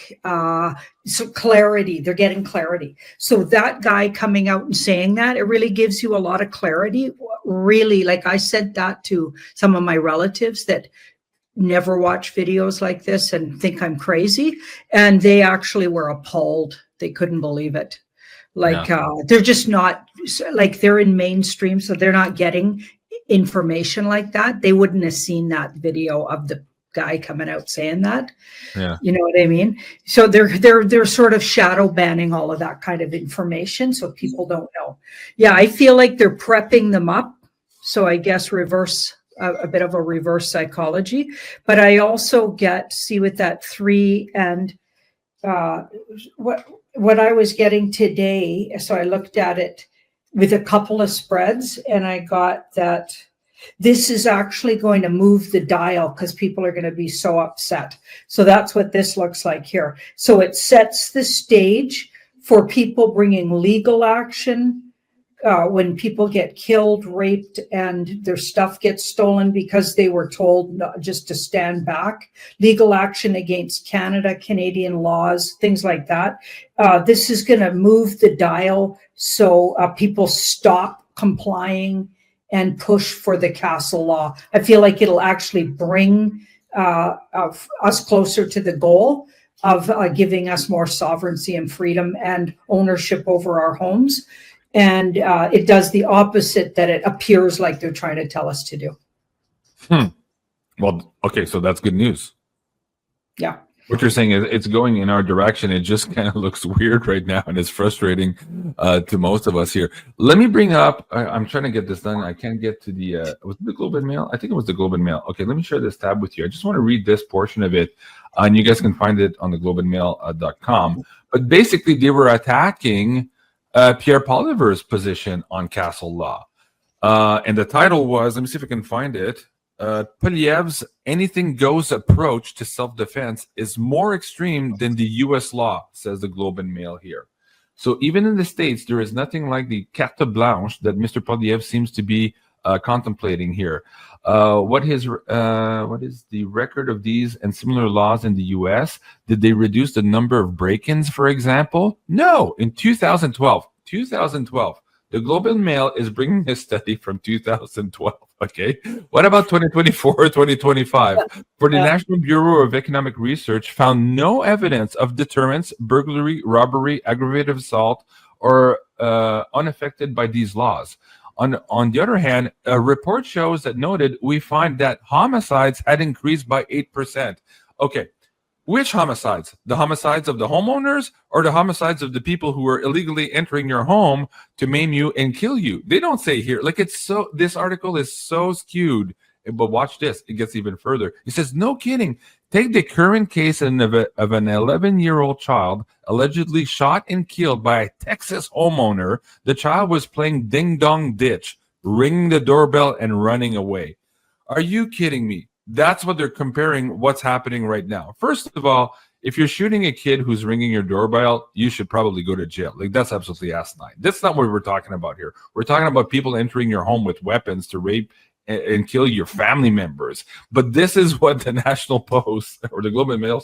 clarity. They're getting clarity. So that guy coming out and saying that, it really gives you a lot of clarity. Really, like I said that to some of my relatives that never watch videos like this and think I'm crazy. And they actually were appalled. They couldn't believe it. Like, they're just not, like, they're in mainstream, so they're not getting information like that. They wouldn't have seen that video of the guy coming out saying that. Yeah. You know what I mean? So they're sort of shadow banning all of that kind of information so people don't know. Yeah, I feel like they're prepping them up. So I guess reverse a bit of a reverse psychology. But I also get, see with that 3 and what I was getting today. So I looked at it with a couple of spreads, and I got that this is actually going to move the dial because people are going to be so upset. So that's what this looks like here. So it sets the stage for people bringing legal action when people get killed, raped, and their stuff gets stolen because they were told not just to stand back. Legal action against Canada, Canadian laws, things like that. This is going to move the dial so people stop complying and push for the Castle Law. I feel like it'll actually bring us closer to the goal of giving us more sovereignty and freedom and ownership over our homes. And it does the opposite that it appears like they're trying to tell us to do. Well, okay, so that's good news. Yeah. What you're saying is it's going in our direction. It just kind of looks weird right now, and it's frustrating to most of us here. Let me bring up, I'm trying to get this done. I can't get to was it the Globe and Mail? I think it was the Globe and Mail. Okay, let me share this tab with you. I just want to read this portion of it, and you guys can find it on the globeandmail.com. But basically, they were attacking Pierre Poilievre's position on Castle Law. And the title was, let me see if I can find it. Poilievre's anything goes approach to self-defense is more extreme than the U.S. law, says the Globe and Mail here. So even in the States, there is nothing like the carte blanche that Mr. Poilievre seems to be contemplating here. What is the record of these and similar laws in the U.S.? Did they reduce the number of break-ins, for example? No. In 2012, the Globe and Mail is bringing a study from 2012. Okay. What about 2024 or 2025? For the National Bureau of Economic Research found no evidence of deterrence, burglary, robbery, aggravated assault, or unaffected by these laws. On the other hand, a report shows that noted we find that homicides had increased by 8%. Okay. Which homicides? The homicides of the homeowners or the homicides of the people who are illegally entering your home to maim you and kill you? They don't say here. Like, it's so, this article is so skewed. But watch this. It gets even further. It says, no kidding. Take the current case of an 11-year-old child allegedly shot and killed by a Texas homeowner. The child was playing ding dong ditch, ringing the doorbell and running away. Are you kidding me? That's what they're comparing what's happening right now. First of all, if you're shooting a kid who's ringing your doorbell, you should probably go to jail. Like, that's absolutely asinine. That's not what we're talking about here. We're talking about people entering your home with weapons to rape and kill your family members. But this is what the National Post, or the Globe and Mail,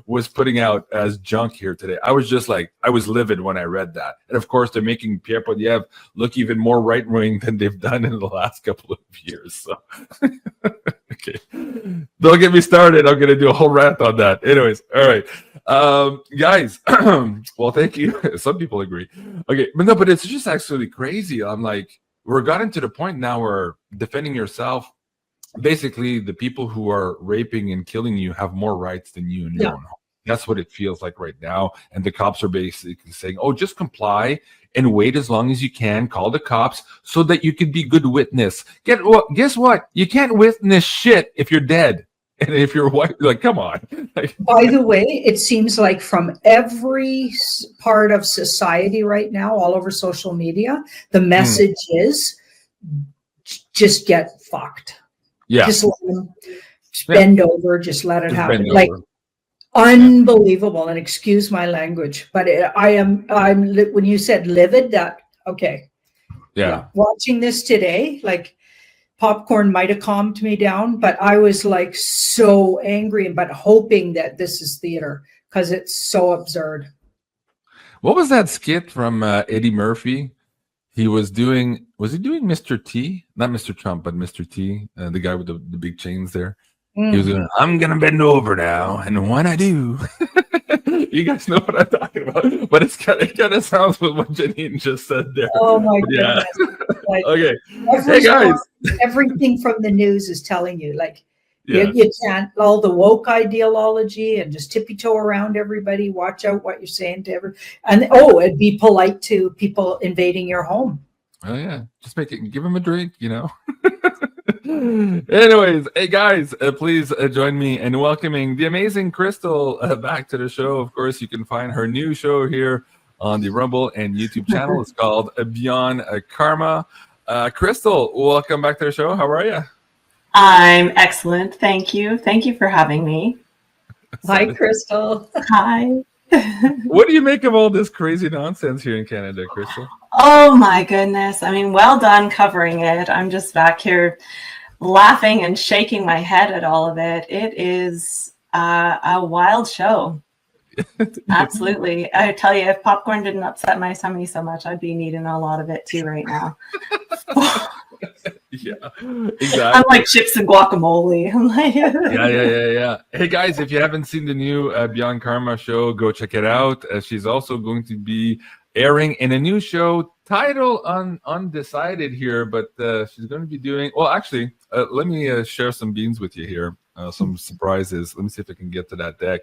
was putting out as junk here today. I was just like, I was livid when I read that. And of course, they're making Pierre Poilievre look even more right-wing than they've done in the last couple of years. So, okay. Don't get me started. I'm going to do a whole rant on that. Anyways, all right. Guys, well, thank you. Some people agree. Okay. But it's just actually crazy. I'm like, we're gotten to the point now where defending yourself, basically the people who are raping and killing you have more rights than you in your own home. That's what it feels like right now. And the cops are basically saying, oh, just comply and wait as long as you can. Call the cops so that you can be good witness. Guess what? You can't witness shit if you're dead. And if you're white, like, come on. By the way, it seems like from every part of society right now, all over social media, the message is just get fucked. Yeah. Just let them bend over. Just let it happen. Like, over. Unbelievable. And excuse my language, but I'm when you said livid, that, okay. Yeah. Watching this today, like, popcorn might have calmed me down, but I was like so angry, but hoping that this is theater because it's so absurd. What was that skit from Eddie Murphy? He was he doing Mr. T? Not Mr. Trump, but Mr. T, the guy with the big chains there. Mm-hmm. He was going, I'm going to bend over now. And when I do, you guys know what I'm talking about. But it kind of sounds with what Janine just said there. Oh, my goodness. Like, okay. Hey, guys. Everything from the news is telling you, like, you can't, all the woke ideology and just tippy-toe around everybody. Watch out what you're saying to everyone. And, it'd be polite to people invading your home. Oh, yeah. Just give them a drink, you know. Anyways, hey guys, please join me in welcoming the amazing Crystal back to the show. Of course, you can find her new show here on the Rumble and YouTube channel. It's called Beyond Karma. Crystal, welcome back to the show. How are you? I'm excellent. Thank you. Thank you for having me. Hi, Crystal. Hi. What do you make of all this crazy nonsense here in Canada, Crystal? Oh my goodness. I mean, well done covering it. I'm just back here laughing and shaking my head at all of it. It is a wild show. Absolutely. I tell you, if popcorn didn't upset my tummy so much, I'd be needing a lot of it too right now. Yeah, exactly. I'm like chips and guacamole. I'm like, yeah. Hey guys, if you haven't seen the new Beyond Karma show, go check it out. She's also going to be airing in a new show title undecided here, but she's going to be doing. Well, actually, let me share some beans with you here. Some surprises. Let me see if I can get to that deck.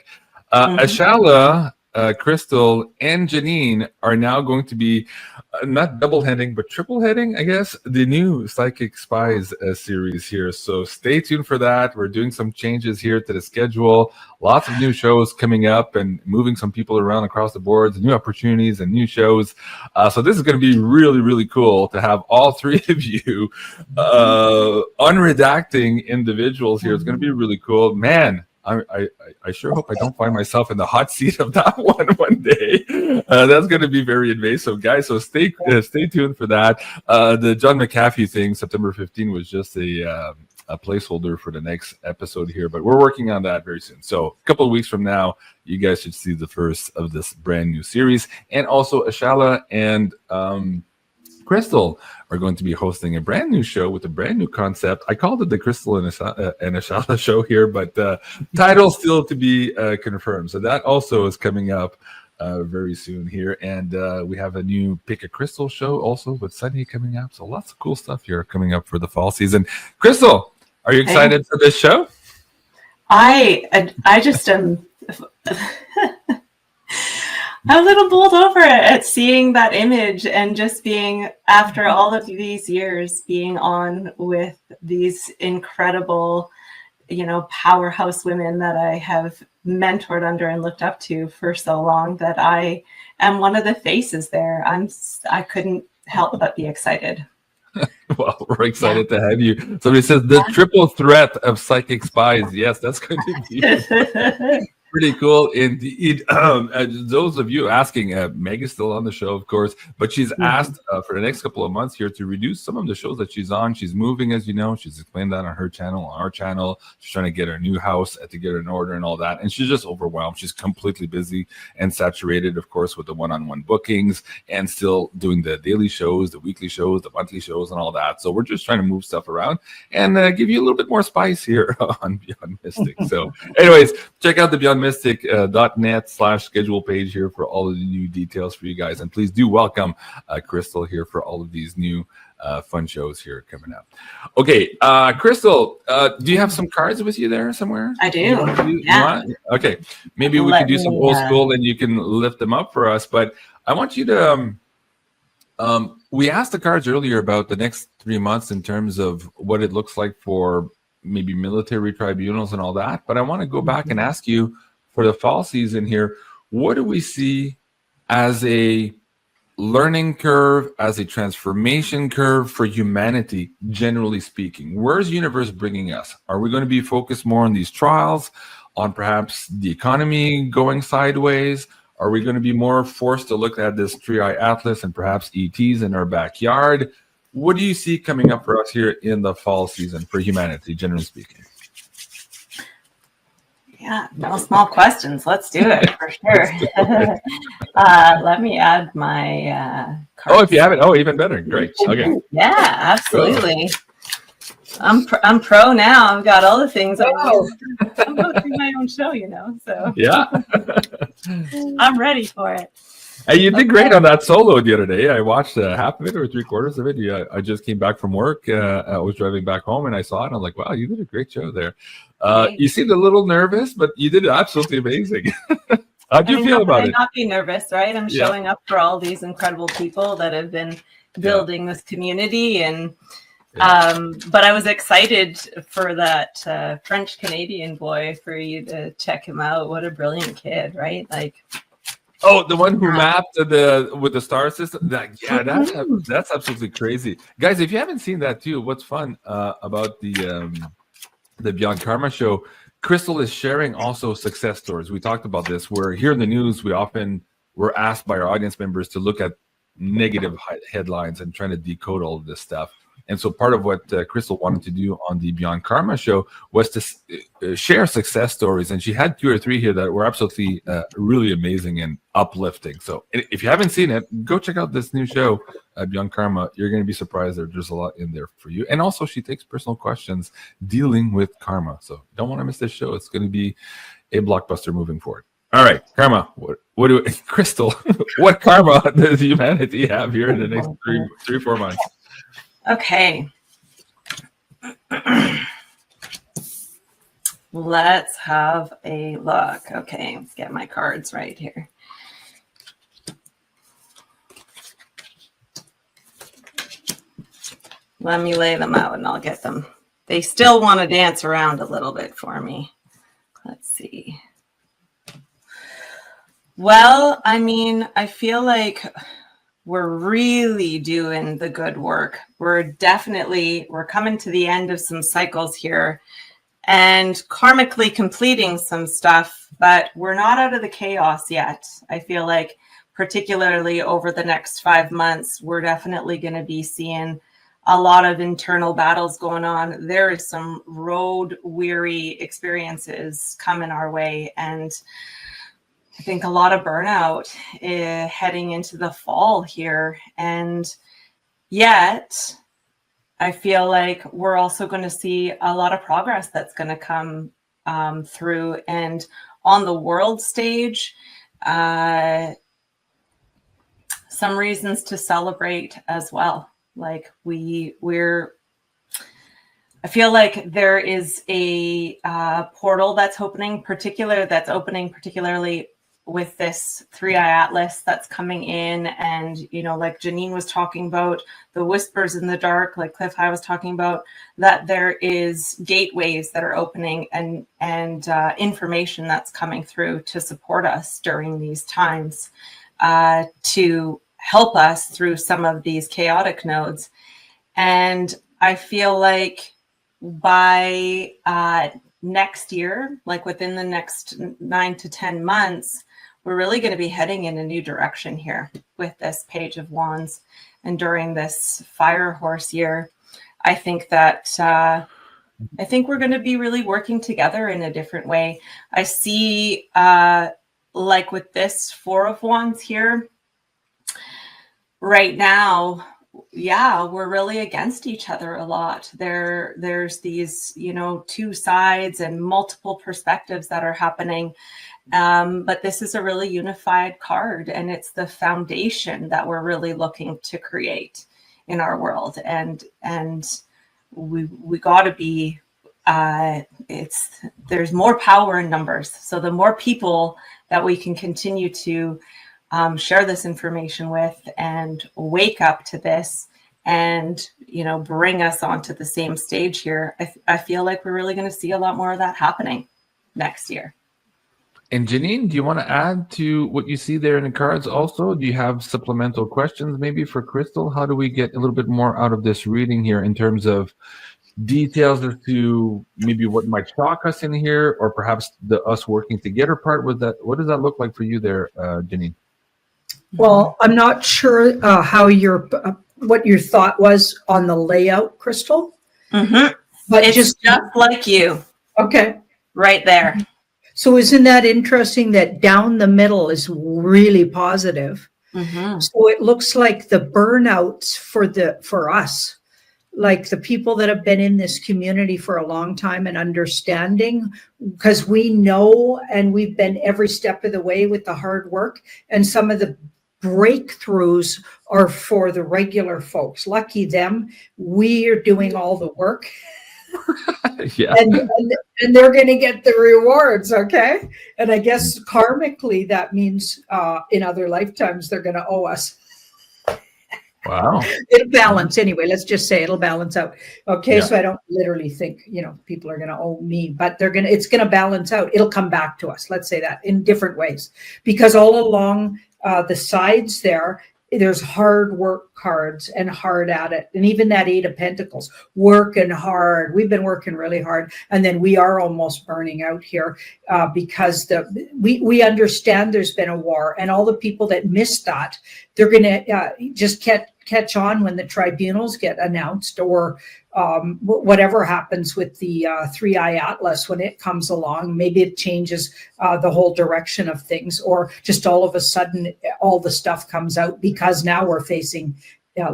Ashala, Crystal, and Janine are now going to be not double heading, but triple heading, I guess, the new Psychic Spies series here. So stay tuned for that. We're doing some changes here to the schedule. Lots of new shows coming up and moving some people around across the boards, new opportunities and new shows. So this is going to be really, really cool to have all three of you unredacting individuals here. It's going to be really cool. Man, I sure hope I don't find myself in the hot seat of that one day. That's going to be very invasive, guys. So stay tuned for that. The John McAfee thing, September 15, was just a placeholder for the next episode here, but we're working on that very soon. So a couple of weeks from now, you guys should see the first of this brand new series. And also Ashala and Crystal are going to be hosting a brand new show with a brand new concept. I called it the Crystal and Ashala show here, but title still to be confirmed. So that also is coming up very soon here. And we have a new Pick a Crystal show also with Sunny coming up. So lots of cool stuff here coming up for the fall season. Crystal, are you excited for this show? I just am a little bowled over at seeing that image and just being, after all of these years, being on with these incredible, powerhouse women that I have mentored under and looked up to for so long, that I am one of the faces there. I couldn't help but be excited. Well, we're excited to have you. Somebody says the triple threat of Psychic Spies. Yes, that's going to be pretty cool indeed. Those of you asking, Meg is still on the show, of course, but she's asked for the next couple of months here to reduce some of the shows that she's on. She's moving, as you know. She's explained that on her channel, on our channel. She's trying to get her new house to get her in order and all that. And she's just overwhelmed. She's completely busy and saturated, of course, with the one-on-one bookings and still doing the daily shows, the weekly shows, the monthly shows, and all that. So we're just trying to move stuff around and give you a little bit more spice here on Beyond Mystic. So anyways, check out the beyondmystic.net/schedule page here for all of the new details for you guys. And please do welcome Crystal here for all of these new fun shows here coming up. Okay, Crystal, do you have some cards with you there somewhere? I do. Yeah. Okay, maybe we can do some old school and you can lift them up for us. But I want you to, we asked the cards earlier about the next 3 months in terms of what it looks like for maybe military tribunals and all that. But I want to go back and ask you for the fall season here, what do we see as a learning curve, as a transformation curve for humanity, generally speaking? Where's the universe bringing us? Are we going to be focused more on these trials, on perhaps the economy going sideways? Are we going to be more forced to look at this three-eye atlas and perhaps ETs in our backyard? What do you see coming up for us here in the fall season for humanity, generally speaking? Yeah, no small questions. Let's do it for sure. Let me add my cards. Oh, if you have it. Oh, even better. Great. Okay. Yeah, absolutely. I'm pro now. I've got all the things. I'm going through my own show, so yeah. I'm ready for it. Hey, you did great on that solo the other day. I watched half of it or 3/4 of it. Yeah, I just came back from work. I was driving back home and I saw it. And I'm like, wow, you did a great show there. You seemed a little nervous, but you did absolutely amazing. How do you feel about it? Not be nervous, right? I'm showing up for all these incredible people that have been building this community, and But I was excited for that French Canadian boy, for you to check him out. What a brilliant kid, right? Like, oh, the one who mapped with the star system. That's absolutely crazy, guys. If you haven't seen that too, what's fun about the Beyond Karma show, Crystal is sharing also success stories. We talked about this. Where here in the news, we're asked by our audience members to look at negative headlines and trying to decode all of this stuff. And so part of what Crystal wanted to do on the Beyond Karma show was to share success stories. And she had 2 or 3 here that were absolutely really amazing and uplifting. So if you haven't seen it, go check out this new show, Beyond Karma. You're going to be surprised. There's a lot in there for you. And also she takes personal questions dealing with karma. So don't want to miss this show. It's going to be a blockbuster moving forward. All right, karma. Crystal, what karma does humanity have here in the next 3-4 months? okay. Let's have a look. Okay, let's get my cards right here. Let me lay them out and I'll get them. They still want to dance around a little bit for me. Let's see. Well, I mean, I feel like we're really doing the good work. We're coming to the end of some cycles here and karmically completing some stuff, but we're not out of the chaos yet. I feel like particularly over the next 5 months, we're definitely going to be seeing a lot of internal battles going on. There is some road weary experiences coming our way, and I think a lot of burnout heading into the fall here. And yet I feel like we're also going to see a lot of progress that's going to come through. And on the world stage, some reasons to celebrate as well. Like I feel like there is a portal that's opening particularly with this 3i Atlas that's coming in. And, you know, like Janine was talking about the whispers in the dark, like Cliff High was talking about, that there is gateways that are opening and information that's coming through to support us during these times, to help us through some of these chaotic nodes. And I feel like by next year, like within the next 9 to 10 months, we're really going to be heading in a new direction here with this Page of Wands. And during this Fire Horse year, I think that we're going to be really working together in a different way. I see, like with this 4 of Wands here, right now, yeah, we're really against each other a lot. There's these, you know, 2 sides and multiple perspectives that are happening. But this is a really unified card, and it's the foundation that we're really looking to create in our world. And we got to be, there's more power in numbers. So the more people that we can continue to share this information with and wake up to this and, you know, bring us onto the same stage here, I feel like we're really going to see a lot more of that happening next year. And Janine, do you want to add to what you see there in the cards also? Do you have supplemental questions maybe for Crystal? How do we get a little bit more out of this reading here in terms of details as to maybe what might shock us in here, or perhaps the us working together part with that? What does that look like for you there, Janine? Well, I'm not sure how what your thought was on the layout, Crystal. Mm-hmm. But it's just like you. Okay. Right there. So isn't that interesting that down the middle is really positive? Mm-hmm. So it looks like the burnouts for us, like the people that have been in this community for a long time and understanding, because we know and we've been every step of the way with the hard work, and some of the breakthroughs are for the regular folks. Lucky them. We are doing all the work. Yeah. And they're going to get the rewards, okay? And I guess karmically that means in other lifetimes they're going to owe us. Wow. It'll balance anyway. Let's just say it'll balance out. Okay, Yeah. so I don't literally think, people are going to owe me, but it's going to balance out. It'll come back to us. Let's say that in different ways, because all along the sides there's hard work cards and hard at it. And even that 8 of Pentacles, working hard. We've been working really hard. And then we are almost burning out here because we understand there's been a war, and all the people that missed that, they're going to just catch on when the tribunals get announced, or whatever happens with the 3-eye atlas when it comes along. Maybe it changes the whole direction of things, or just all of a sudden all the stuff comes out, because now we're facing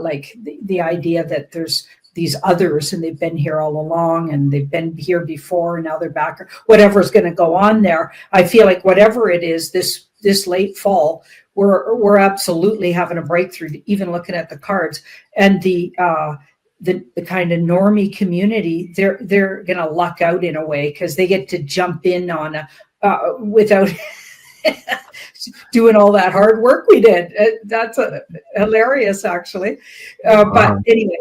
like the idea that there's these others and they've been here all along and they've been here before and now they're back, or whatever's going to go on there. I feel like whatever it is, this late fall, we're absolutely having a breakthrough, even looking at the cards. And the kind of normie community, they're going to luck out in a way, because they get to jump in on without doing all that hard work we did. That's hilarious, actually. But anyway,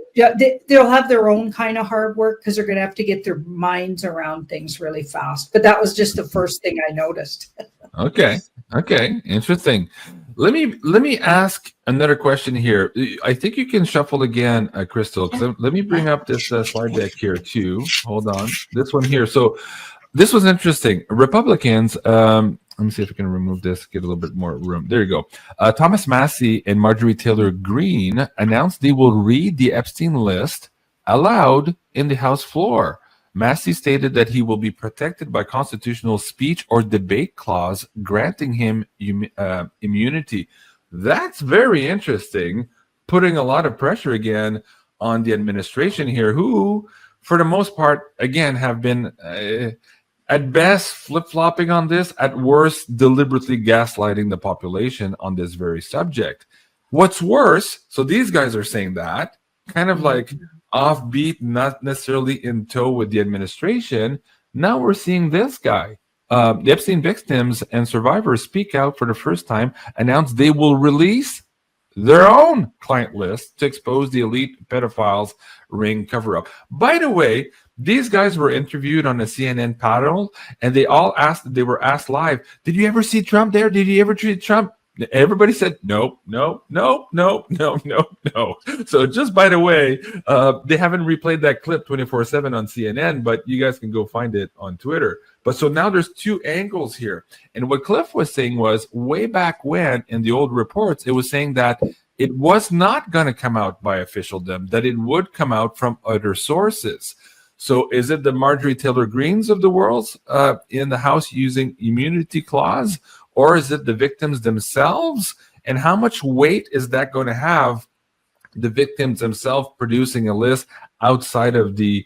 they'll have their own kind of hard work, because they're going to have to get their minds around things really fast. But that was just the first thing I noticed. Okay. Interesting. Let me ask another question here. I think you can shuffle again, Crystal. Let me bring up this slide deck here too. Hold on. This one here. So this was interesting. Republicans. Let me see if I can remove this, get a little bit more room. There you go. Thomas Massie and Marjorie Taylor Greene announced they will read the Epstein list aloud in the House floor. Massie stated that he will be protected by constitutional speech or debate clause granting him immunity. That's very interesting, putting a lot of pressure again on the administration here, who, for the most part, again, have been at best flip-flopping on this, at worst deliberately gaslighting the population on this very subject. What's worse, so these guys are saying that, kind of like offbeat, not necessarily in tow with the administration. Now we're seeing this guy. The Epstein victims and survivors speak out for the first time, announced they will release their own client list to expose the elite pedophiles ring cover-up. By the way, these guys were interviewed on a CNN panel, and they were asked live, did you ever see Trump there? Did you ever treat Trump? Everybody said, no. So just by the way, they haven't replayed that clip 24/7 on CNN, but you guys can go find it on Twitter. But so now there's two angles here. And what Cliff was saying was, way back when in the old reports, it was saying that it was not going to come out by officialdom, that it would come out from other sources. So is it the Marjorie Taylor Greenes of the world in the House using immunity clause? Or is it the victims themselves? And how much weight is that going to have, the victims themselves producing a list outside of the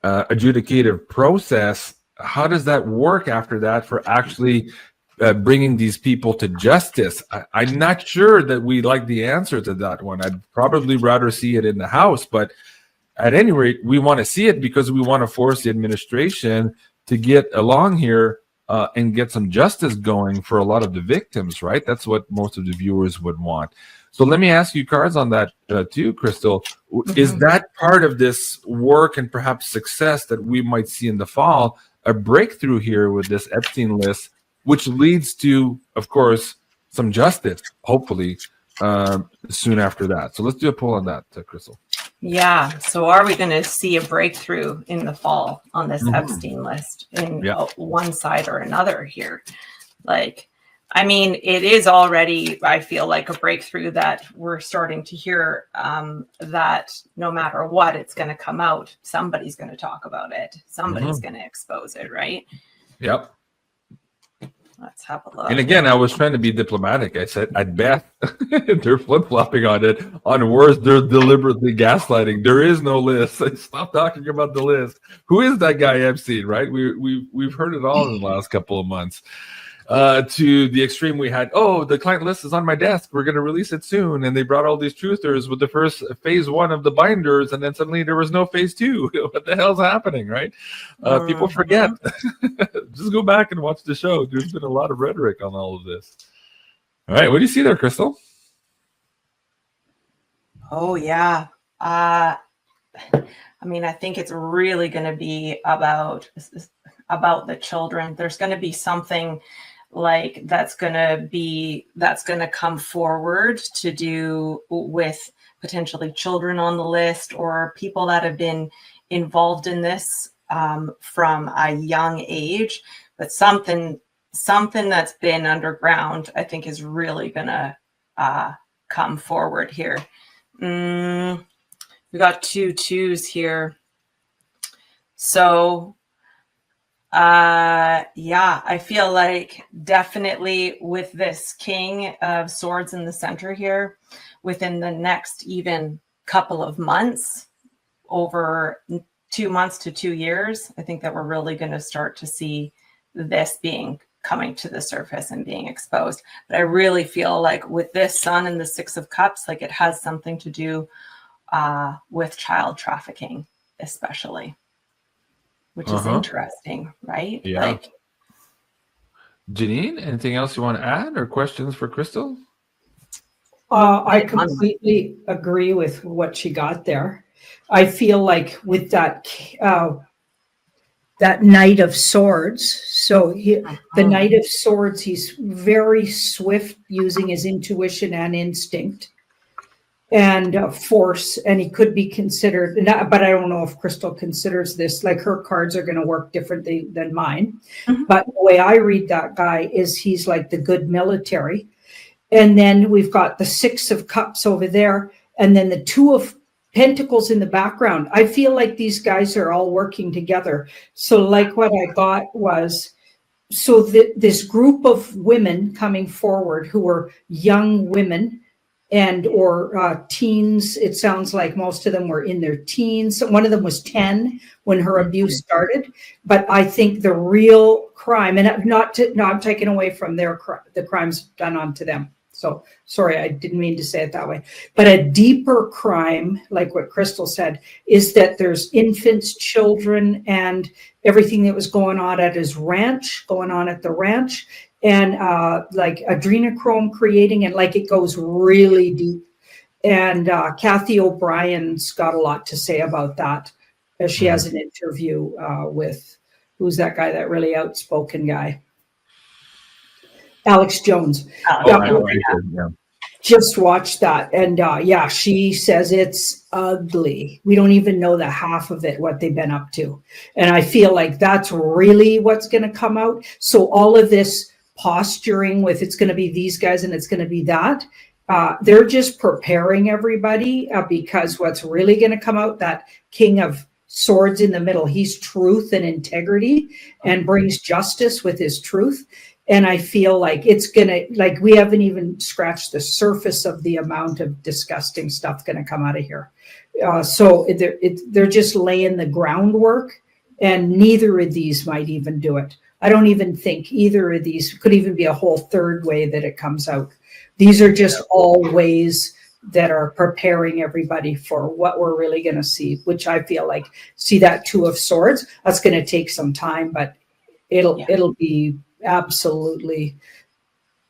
adjudicative process? How does that work after that for actually bringing these people to justice? I'm not sure that we like the answer to that one. I'd probably rather see it in the House, but at any rate, we want to see it because we want to force the administration to get along here and get some justice going for a lot of the victims, right? That's what most of the viewers would want. So let me ask you cards on that too, Crystal. Is that part of this work and perhaps success that we might see in the fall, a breakthrough here with this Epstein list, which leads to, of course, some justice, hopefully, soon after that? So let's do a poll on that, Crystal. Yeah. So are we going to see a breakthrough in the fall on this Epstein list in one side or another here? Like, I mean, it is already, I feel like, a breakthrough that we're starting to hear that no matter what, it's going to come out. Somebody's going to talk about it. Somebody's going to expose it, right? Yep. Let's have a look. And again, I was trying to be diplomatic. I said, at best, they're flip-flopping on it. On worst, they're deliberately gaslighting. There is no list. Stop talking about the list. Who is that guy Epstein, right? We've heard it all in the last couple of months. To the extreme, we had, the client list is on my desk. We're going to release it soon. And they brought all these truthers with the first phase 1 of the binders. And then suddenly there was no phase 2. What the hell's happening, right? People forget. Just go back and watch the show. There's been a lot of rhetoric on all of this. All right. What do you see there, Crystal? Oh yeah. I mean, I think it's really going to be about the children. There's going to be something like that's going to come forward to do with potentially children on the list or people that have been involved in this from a young age, but something that's been underground, I think, is really going to come forward here. We got 2 2s here. So, yeah, I feel like definitely with this King of Swords in the center here, within the next even couple of months, over 2 months to 2 years, I think that we're really going to start to see this coming to the surface and being exposed. But I really feel like with this Sun and the 6 of Cups, like it has something to do with child trafficking, especially, which is interesting, right? Yeah. Like, Janine, anything else you want to add or questions for Crystal? I completely agree with what she got there. I feel like with that Knight of Swords. So the Knight of Swords, he's very swift using his intuition and instinct and force, and he could be considered, but I don't know if Crystal considers this, like her cards are going to work differently than mine. But the way I read that guy is he's like the good military. And then we've got the 6 of Cups over there, and then the 2 of Pentacles in the background. I feel like these guys are all working together. So like what I got was, so this group of women coming forward who are young women and or teens. It sounds like most of them were in their teens. One of them was 10 when her abuse started. But I think the real crime, and not taken away from the crimes done onto them. So sorry, I didn't mean to say it that way. But a deeper crime, like what Crystal said, is that there's infants, children, and everything that was going on at the ranch, and like adrenochrome creating, and like it goes really deep. And Kathy O'Brien's got a lot to say about that. She has an interview with, who's that guy, that really outspoken guy? Alex Jones. Just watched that. And yeah, she says it's ugly. We don't even know the half of it, what they've been up to. And I feel like that's really what's going to come out. So all of this posturing with it's going to be these guys and it's going to be that, they're just preparing everybody because what's really going to come out, that King of Swords in the middle, he's truth and integrity and brings justice with his truth. And I feel like it's going to, like, we haven't even scratched the surface of the amount of disgusting stuff going to come out of here. So they're just laying the groundwork, and neither of these might even do it. I don't even think either of these could even be a whole third way that it comes out. These are just all ways that are preparing everybody for what we're really going to see, which I feel like, see that 2 of Swords, that's going to take some time, but it'll be absolutely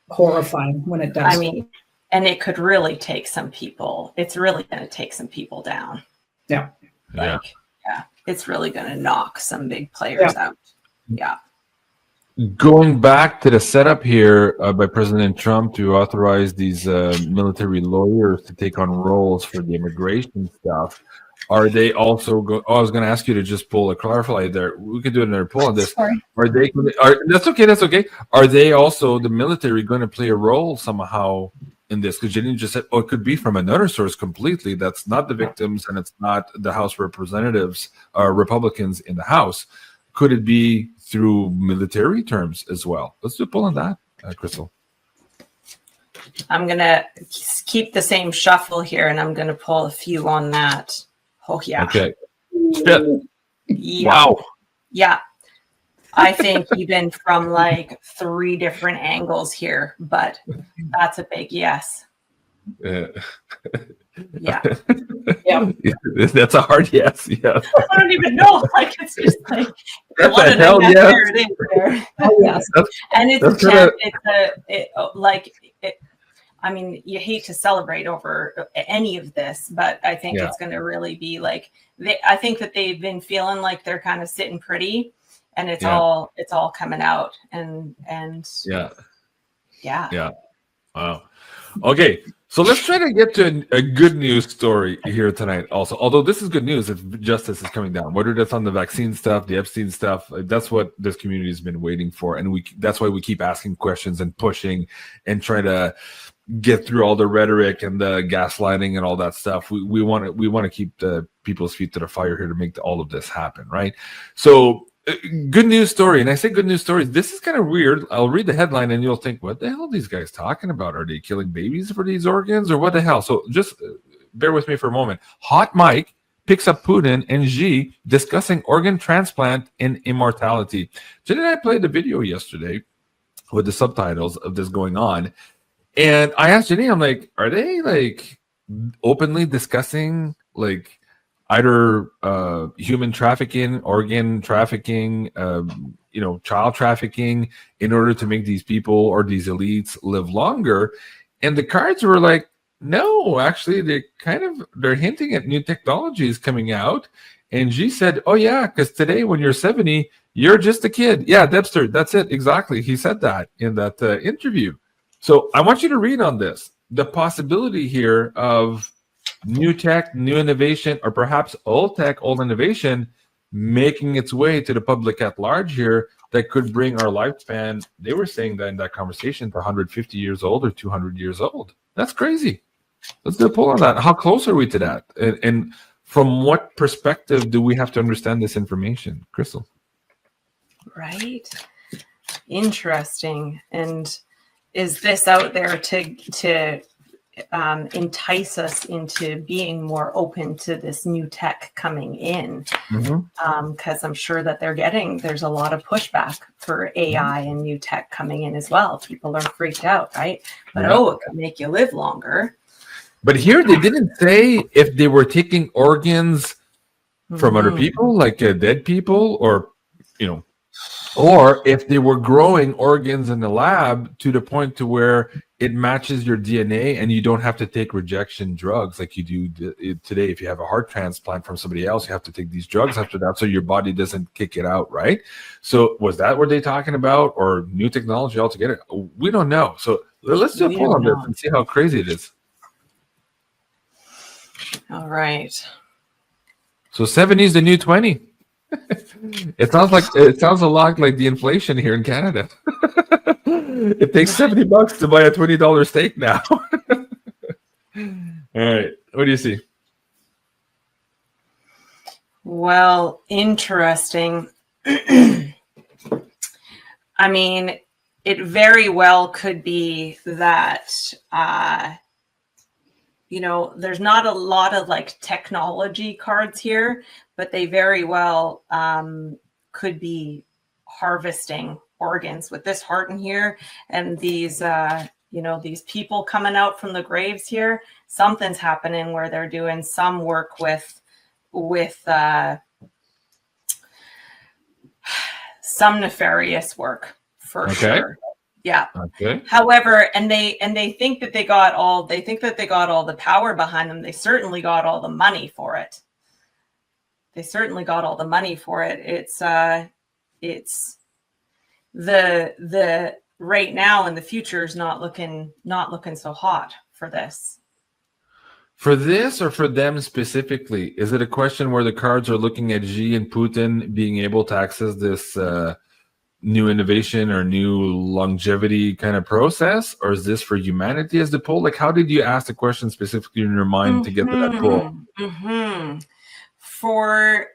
horrifying when it does. I mean, and it could really take some people. It's really going to take some people down. Yeah. Yeah. It's really going to knock some big players out. Yeah. Going back to the setup here by President Trump to authorize these military lawyers to take on roles for the immigration stuff, are they also I was going to ask you to just pull a clarify there. We could do another pull on this. Sorry. That's okay. Are they also, the military, going to play a role somehow in this? Because Janine just said, it could be from another source completely. That's not the victims, and it's not the House representatives, Republicans in the House. Could it be through military terms as well? Let's do a pull on that, Crystal. I'm going to keep the same shuffle here, and I'm going to pull a few on that. Oh, yeah. Okay. Yeah. Wow. Yeah. I think even from like 3 different angles here, but that's a big yes. Yeah. Yeah. That's a hard yes. Yeah. I don't even know. Like, it's just like, That's a hell yes. There it is there. Oh, yes. And I mean, you hate to celebrate over any of this, but I think it's going to really be like, I think that they've been feeling like they're kind of sitting pretty, and it's all coming out, and yeah. Wow. Okay, so let's try to get to a good news story here tonight also. Although this is good news if justice is coming down, whether that's on the vaccine stuff, the Epstein stuff, that's what this community has been waiting for. And that's why we keep asking questions and pushing and trying to get through all the rhetoric and the gaslighting and all that stuff. We want to keep the people's feet to the fire here to make all of this happen, right? So good news story. And I say good news stories. This is kind of weird. I'll read the headline and you'll think, what the hell are these guys talking about? Are they killing babies for these organs or what the hell? So just bear with me for a moment. Hot Mike picks up Putin and Xi discussing organ transplant and immortality. Jen and I played the video yesterday with the subtitles of this going on. And I asked Janine, I'm like, are they like openly discussing like either human trafficking, organ trafficking, child trafficking in order to make these people or these elites live longer? And the cards were like, no, actually, they're hinting at new technologies coming out. And Xi said, oh, yeah, because today when you're 70, you're just a kid. Yeah, Debster, that's it. Exactly. He said that in that interview. So I want you to read on this, the possibility here of new tech, new innovation, or perhaps old tech, old innovation making its way to the public at large here that could bring our lifespan, they were saying that in that conversation, to 150 years old or 200 years old. That's crazy. Let's do a poll on that. How close are we to that? And from what perspective do we have to understand this information? Crystal? Right. Interesting. And is this out there to entice us into being more open to this new tech coming in? Because I'm sure that there's a lot of pushback for AI and new tech coming in as well. People are freaked out, right? But it can make you live longer. But here they didn't say if they were taking organs from other people, like dead people, or or if they were growing organs in the lab to the point to where it matches your DNA and you don't have to take rejection drugs like you do today. If you have a heart transplant from somebody else, you have to take these drugs after that so your body doesn't kick it out, right? So was that what they're talking about, or new technology altogether? We don't know. So let's do a poll on this and see how crazy it is. All right. So 70 is the new 20. It sounds a lot like the inflation here in Canada. It takes $70 to buy a $20 steak now. All right. What do you see? Well, interesting. I mean, it very well could be that there's not a lot of like technology cards here, but they very well could be harvesting organs with this heart in here and these these people coming out from the graves here. Something's happening where they're doing some work with some nefarious work for sure. Yeah. Okay. However, and they think that they got all the power behind them. They certainly got all the money for it. It's the right now and the future is not looking so hot for this. For this or for them specifically? Is it a question where the cards are looking at Xi and Putin being able to access this new innovation or new longevity kind of process, or is this for humanity as the poll? Like, how did you ask the question specifically in your mind to get to that poll? For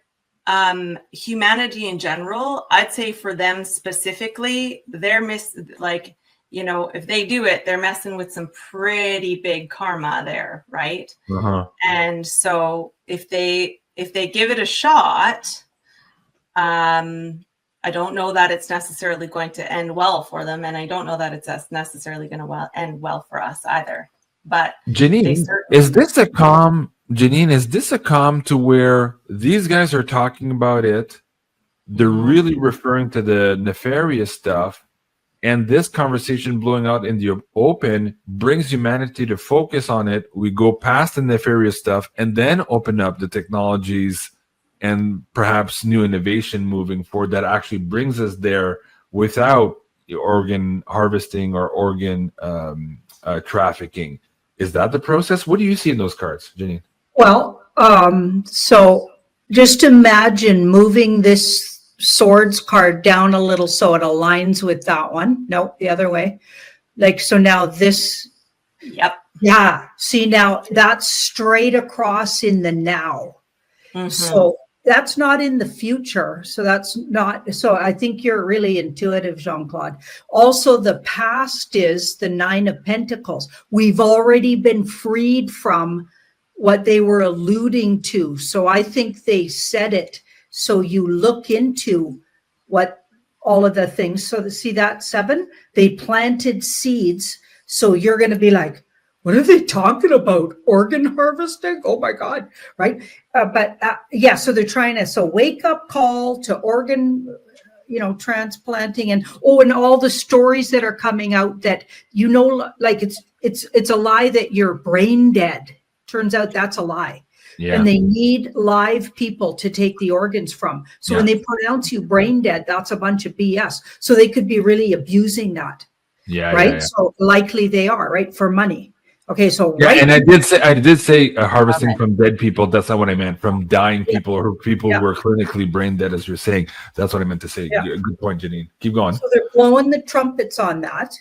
humanity in general, I'd say for them specifically, they're if they do it, they're messing with some pretty big karma there, right? And so if they give it a shot, I don't know that it's necessarily going to end well for them, and I don't know that it's necessarily going to end well for us either. But Janine, is this a calm to where these guys are talking about it? They're really referring to the nefarious stuff, And this conversation blowing out in the open brings humanity to focus on it. We go past the nefarious stuff and then open up the technologies and perhaps new innovation moving forward that actually brings us there without the organ harvesting or organ trafficking. Is that the process? What do you see in those cards, Janine? Well, so just imagine moving this swords card down a little so it aligns with that one. No, the other way. Like, so now this. Yep. Yeah. See, now that's straight across in the now. Mm-hmm. So that's not in the future. So that's not. So I think you're really intuitive, Jean-Claude. Also, the past is the 9 of Pentacles. We've already been freed from what they were alluding to. So I think they said it. So you look into what all of the things. So see that 7, they planted seeds. So you're going to be like, what are they talking about? Organ harvesting? Oh my God. Right. Yeah. So they're trying to, so wake up call to organ, transplanting and all the stories that are coming out that, like it's a lie that you're brain dead. Turns out that's a lie. Yeah. And they need live people to take the organs from. So when they pronounce you brain dead, that's a bunch of BS. So they could be really abusing that. Yeah. Right. Yeah. So likely they are, right, for money. Okay. So and I did say harvesting from dead people. That's not what I meant. From dying people or people who are clinically brain dead, as you're saying. That's what I meant to say. Yeah. Good point, Janine. Keep going. So they're blowing the trumpets on that.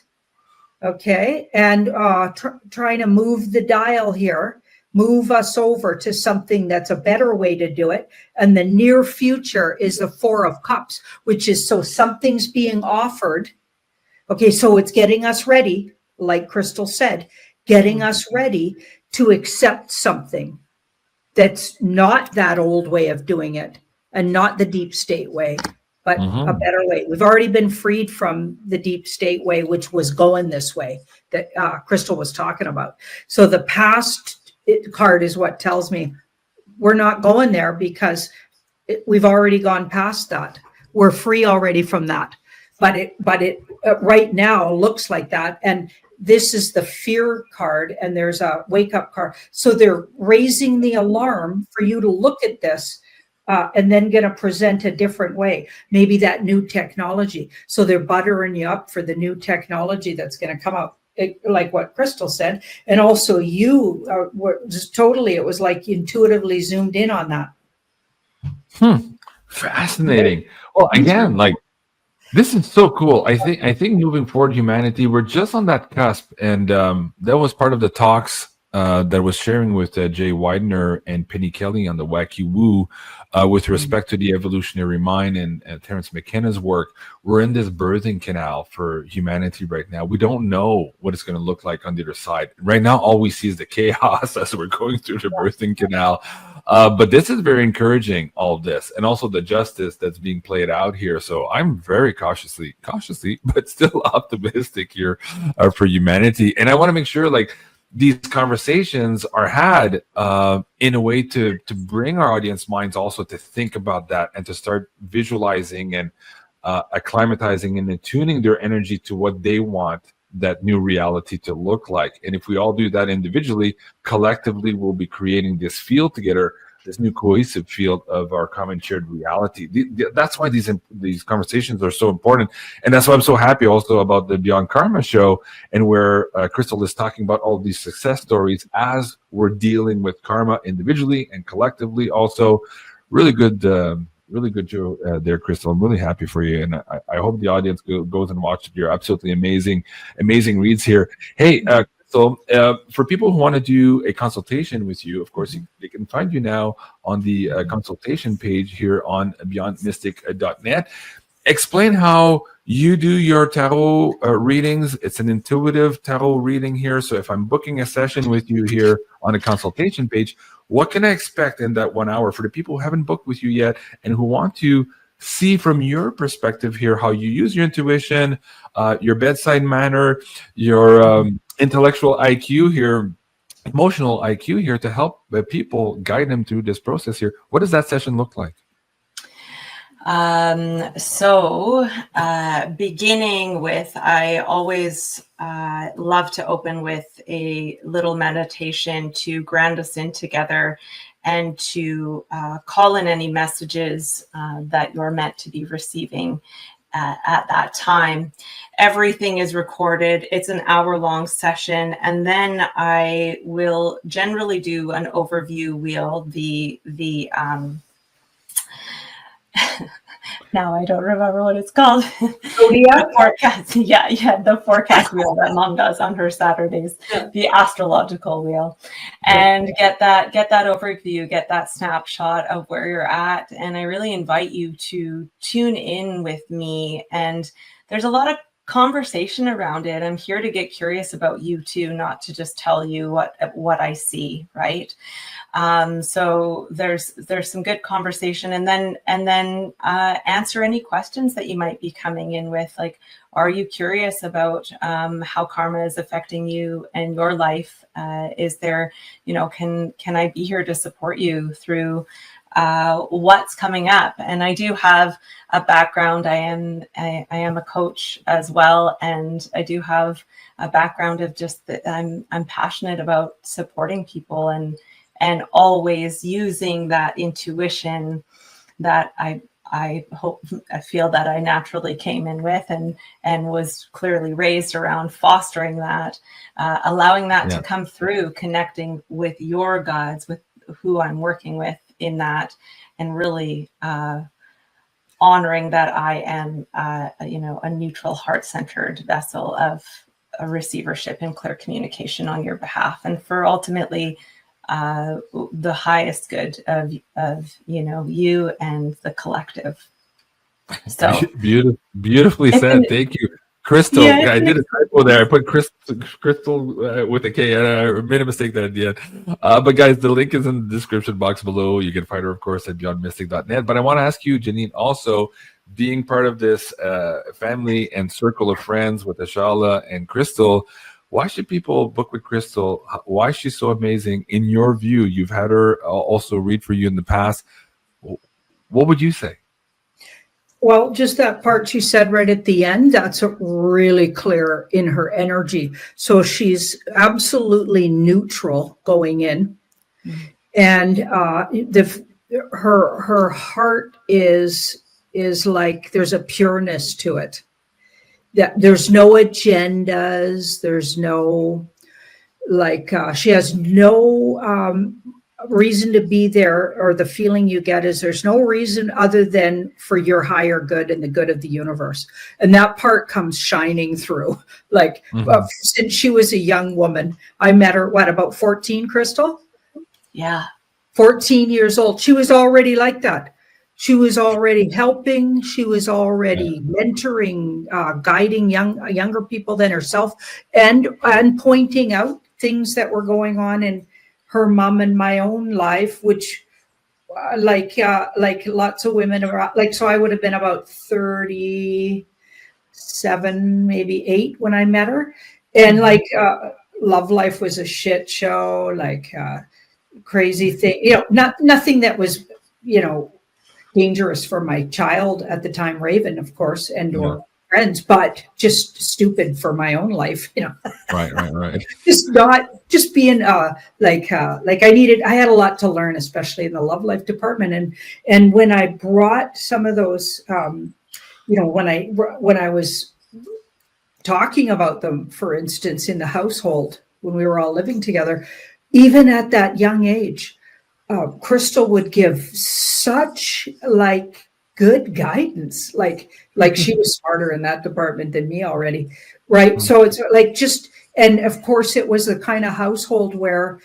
Okay. And trying to move the dial here. Move us over to something that's a better way to do it. And the near future is the 4 of Cups, which is so something's being offered. Okay, so it's getting us ready, like Crystal said, getting us ready to accept something that's not that old way of doing it and not the deep state way, but a better way. We've already been freed from the deep state way, which was going this way that Crystal was talking about. So the past card is what tells me we're not going there because we've already gone past that. We're free already from that. But it right now looks like that. And this is the fear card and there's a wake up card. So they're raising the alarm for you to look at this and then going to present a different way. Maybe that new technology. So they're buttering you up for the new technology that's going to come out. Like what Crystal said, and also you were just totally, it was like intuitively zoomed in on that. Fascinating. Well, again, like this is so cool. I think moving forward, humanity, we're just on that cusp, and that was part of the talks that was sharing with Jay Widener and Penny Kelly on the Wacky Woo with respect to the evolutionary mind and Terence McKenna's work. We're in this birthing canal for humanity right now. We don't know what it's going to look like on the other side. Right now, all we see is the chaos as we're going through the birthing canal. But this is very encouraging, all of this, and also the justice that's being played out here. So I'm very cautiously, but still optimistic here for humanity. And I want to make sure, like, these conversations are had in a way to bring our audience minds also to think about that and to start visualizing and acclimatizing and attuning their energy to what they want that new reality to look like. And if we all do that individually, collectively, we'll be creating this field together, this new cohesive field of our common shared reality. That's why these conversations are so important. And that's why I'm so happy also about the Beyond Karma show and where Crystal is talking about all these success stories as we're dealing with karma individually and collectively. Also, really good show there, Crystal. I'm really happy for you. And I hope the audience goes and watches your absolutely amazing reads here. Hey, So for people who want to do a consultation with you, of course, they can find you now on the consultation page here on beyondmystic.net. Explain how you do your tarot readings. It's an intuitive tarot reading here. So if I'm booking a session with you here on a consultation page, what can I expect in that 1 hour for the people who haven't booked with you yet and who want to see from your perspective here how you use your intuition, your bedside manner, your intellectual IQ here, emotional IQ here to help people, guide them through this process here. What does that session look like? Beginning with, I always love to open with a little meditation to ground us in together and to call in any messages that you're meant to be receiving at that time. Everything is recorded. It's an hour-long session, and then I will generally do an overview wheel. Now I don't remember what it's called. The forecast. Yeah, the forecast wheel that Mom does on her Saturdays, the astrological wheel, and get that overview, get that snapshot of where you're at. And I really invite you to tune in with me. And there's a lot of conversation around it. I'm here to get curious about you too, not to just tell you what I see, right? So there's some good conversation, and then answer any questions that you might be coming in with, like, are you curious about how karma is affecting you and your life? Is there, can I be here to support you through what's coming up? And I do have a background. I am a coach as well, and I do have a background of just that I'm passionate about supporting people and always using that intuition that I feel that I naturally came in with and was clearly raised around, fostering that, allowing that to come through, connecting with your guides, with who I'm working with in that, and really honoring that I am a neutral, heart-centered vessel of a receivership and clear communication on your behalf, and for ultimately the highest good of you and the collective. So beautifully said. Thank you, Crystal. Yeah, I did a typo there. I put Crystal with a K. I made a mistake there at the end. But guys, the link is in the description box below. You can find her, of course, at beyondmystic.net. But I want to ask you, Janine, also being part of this family and circle of friends with Ashala and Crystal, why should people book with Crystal? Why is she so amazing? In your view, you've had her also read for you in the past. What would you say? Well, just that part she said right at the end, that's really clear in her energy. So she's absolutely neutral going in. And her heart is like, there's a pureness to it. That there's no agendas. There's no, she has no reason to be there, or the feeling you get is there's no reason other than for your higher good and the good of the universe. And that part comes shining through. Since she was a young woman, I met her, about 14, Crystal? Yeah. 14 years old. She was already like that. She was already helping. She was already mentoring, guiding younger people than herself, and pointing out things that were going on in her mom and my own life, which, like lots of women are so I would have been about 37, maybe 8 when I met her, and love life was a shit show, crazy thing, nothing that was, dangerous for my child at the time, Raven, of course, and or friends, but just stupid for my own life, Right. just being I had a lot to learn, especially in the love life department. And when I brought some of those, when I was talking about them, for instance, in the household, when we were all living together, even at that young age, Crystal would give such good guidance, like she was smarter in that department than me already, right? So it's and of course it was the kind of household where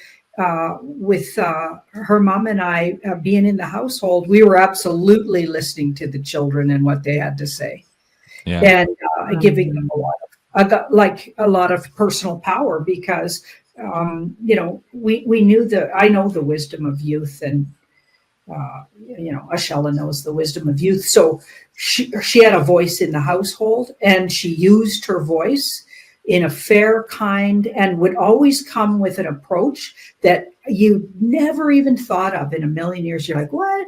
with her mom and I being in the household, we were absolutely listening to the children and what they had to say, and giving them a lot of personal power, because we knew I know the wisdom of youth, and Ashala knows the wisdom of youth. So she had a voice in the household, and she used her voice in a fair, kind, and would always come with an approach that you never even thought of in a million years. You're like, what?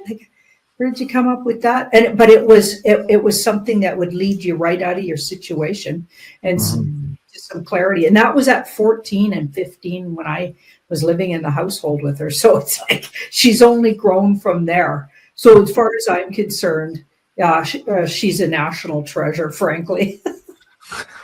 Where did you come up with that? But it was something that would lead you right out of your situation and to some clarity. And that was at 14 and 15 when I was living in the household with her. So it's like she's only grown from there. So as far as I'm concerned, she's a national treasure, frankly.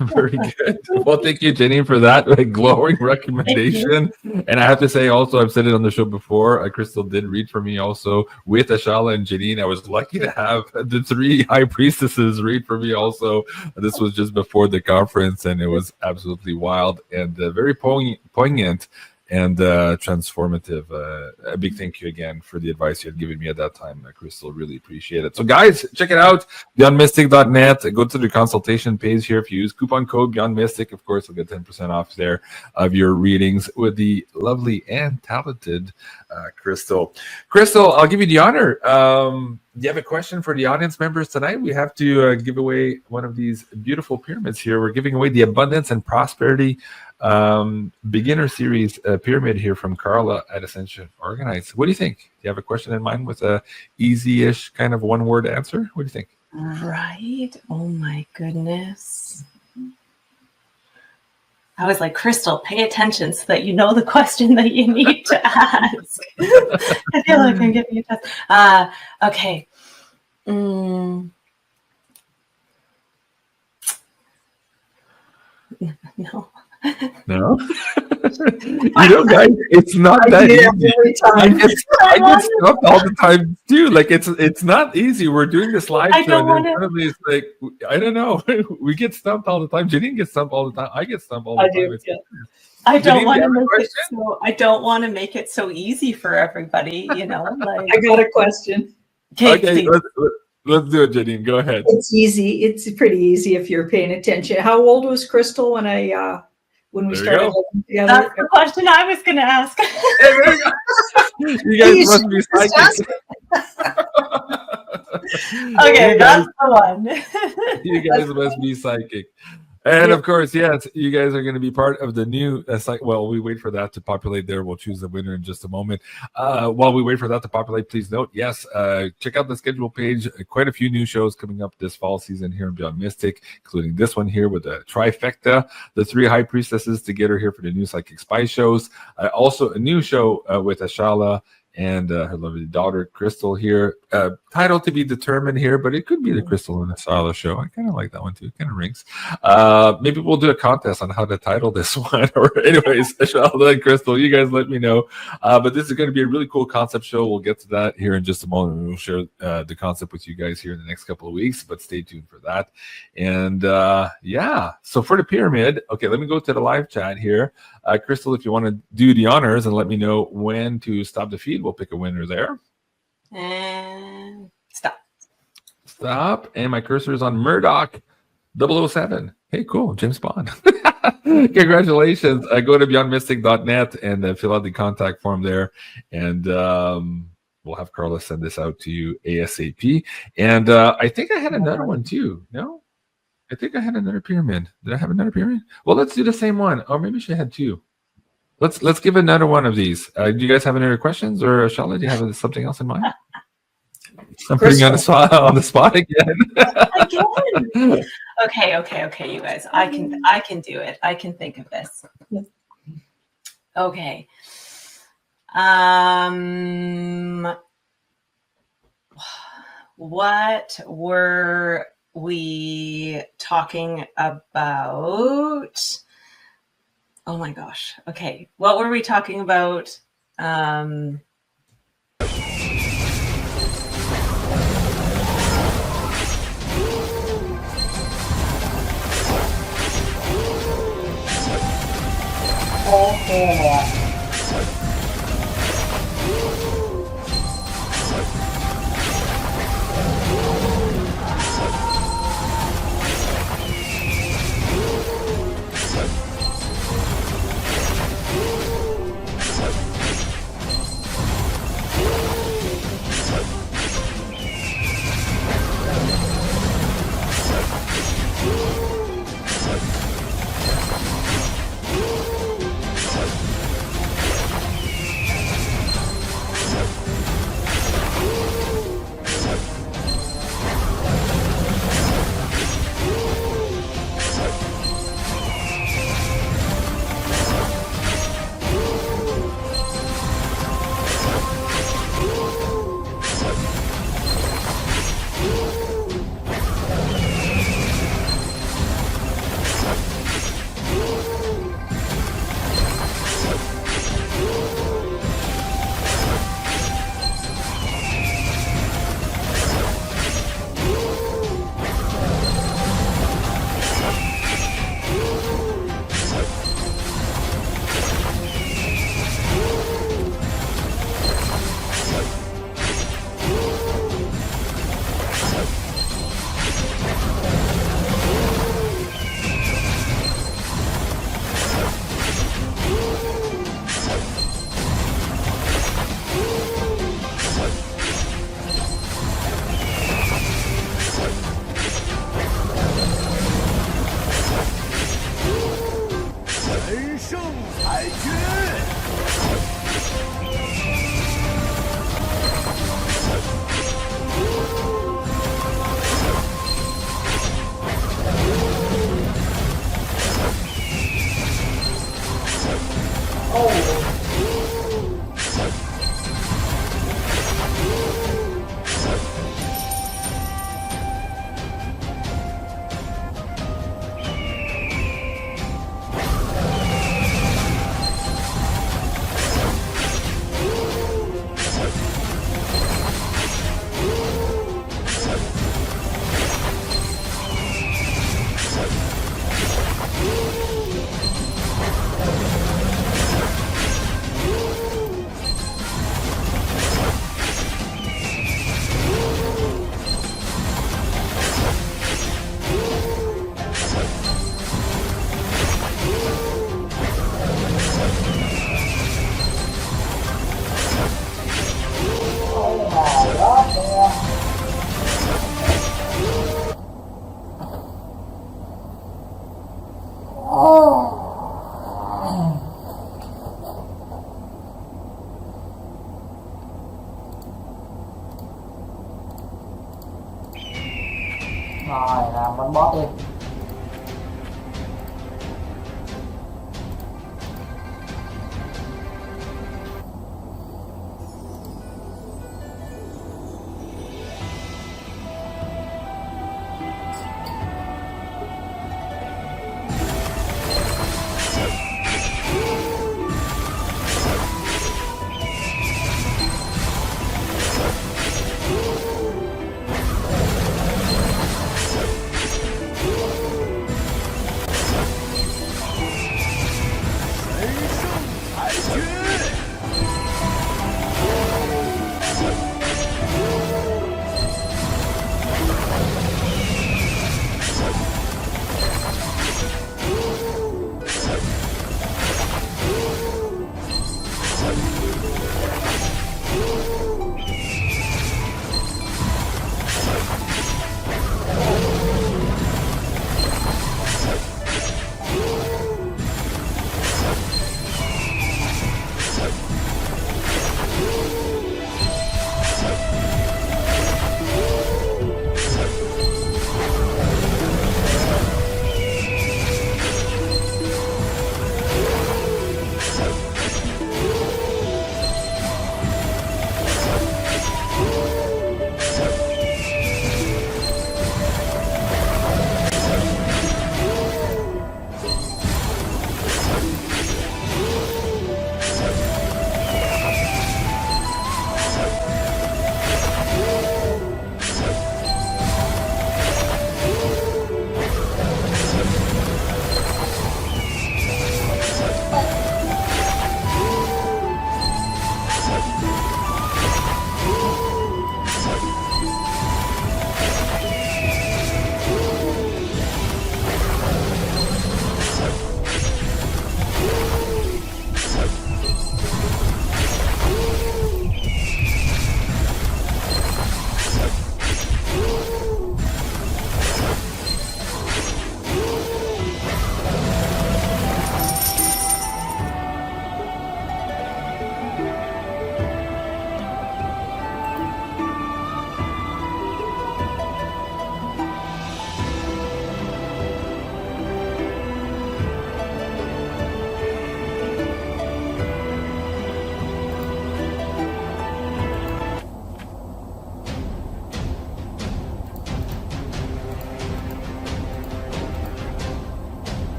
Very good. Well, thank you, Janine, for that glowing recommendation. And I have to say also, I've said it on the show before, Crystal did read for me also with Ashala and Janine. I was lucky to have the 3 high priestesses read for me also. This was just before the conference, and it was absolutely wild and very poignant and transformative. A big thank you again for the advice you had given me at that time, Crystal. Really appreciate it. So guys, check it out, beyondmystic.net. Go to the consultation page here. If you use coupon code beyondmystic, of course, you'll get 10% off there of your readings with the lovely and talented Crystal. Crystal, I'll give you the honor. Do you have a question for the audience members tonight? We have to give away one of these beautiful pyramids here. We're giving away the Abundance and Prosperity beginner series pyramid here from Carla at Ascension Organized. What do you think? Do you have a question in mind with a easy-ish kind of one-word answer? What do you think? Right. Oh my goodness. I was like, Crystal, pay attention so that you know the question that you need to ask. I feel like I'm giving you a test. Okay. No. No? Guys, it's not that easy. I get stumped all the time too. Like it's not easy. We're doing this live show, and in front of me, it's like I don't know. We get stumped all the time. Janine gets stumped all the time. I get stumped all the time. Yeah. I don't want to make it so easy for everybody. Like I got a question. Okay, let's do it, Janine. Go ahead. It's easy. It's pretty easy if you're paying attention. How old was Crystal when we started living together? That's the question I was going to ask. You guys must be psychic. Okay, that's the one. You guys must be psychic. And of course, yes, you guys are going to be part of the new site. Well, we wait for that to populate there. We'll choose the winner in just a moment. While we wait for that to populate, please note, yes, check out the schedule page. Quite a few new shows coming up this fall season here in Beyond Mystic, including this one here with the trifecta, the 3 high priestesses together here for the new Psychic Spy shows. Also, a new show with Ashala and her lovely daughter Crystal here, title to be determined here, but it could be the Crystal and Ashala show. I kind of like that one too. It kind of rings. Maybe we'll do a contest on how to title this one. Or anyways, Ashala and Crystal, you guys let me know. But this is going to be a really cool concept show. We'll get to that here in just a moment. We'll share the concept with you guys here in the next couple of weeks, but stay tuned for that. And so for the pyramid, okay, let me go to the live chat here. Crystal, if you want to do the honors and let me know when to stop the feed, we'll pick a winner there. And stop. Stop. And my cursor is on Murdoch 007. Hey, cool. James Bond. Congratulations. Go to beyondmystic.net and fill out the contact form there. And we'll have Carla send this out to you ASAP. And I think I had another one too. No? I think I had another pyramid. Did I have another pyramid? Well, let's do the same one. Or maybe she had 2. Let's give another one of these. Do you guys have any other questions, or Charlotte, do you have something else in mind? I'm putting you on the spot again. Again. Okay, you guys. I can do it. I can think of this. Okay. What were we talking about? Oh my gosh. Okay. What were we talking about? 胜裁决。Rồi làm bánh bóp đi.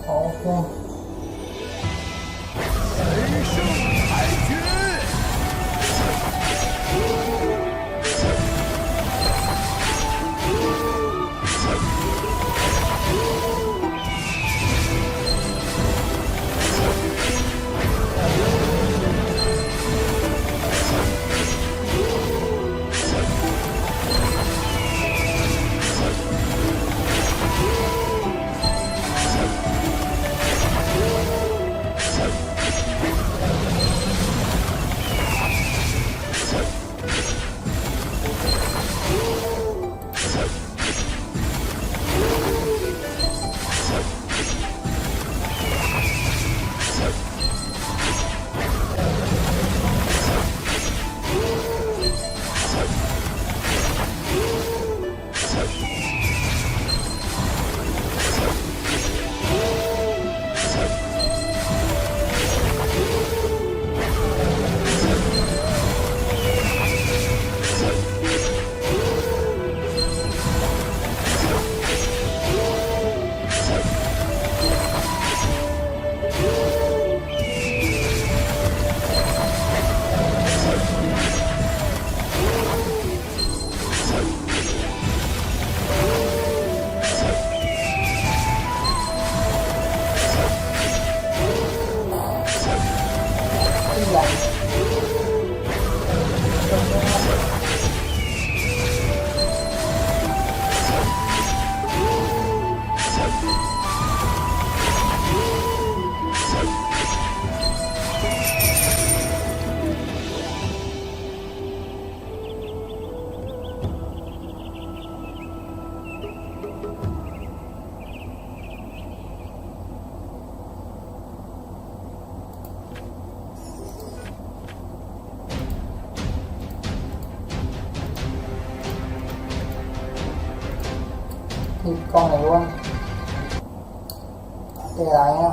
Ok. 谁胜裁决。thì con này luôn thì lại nha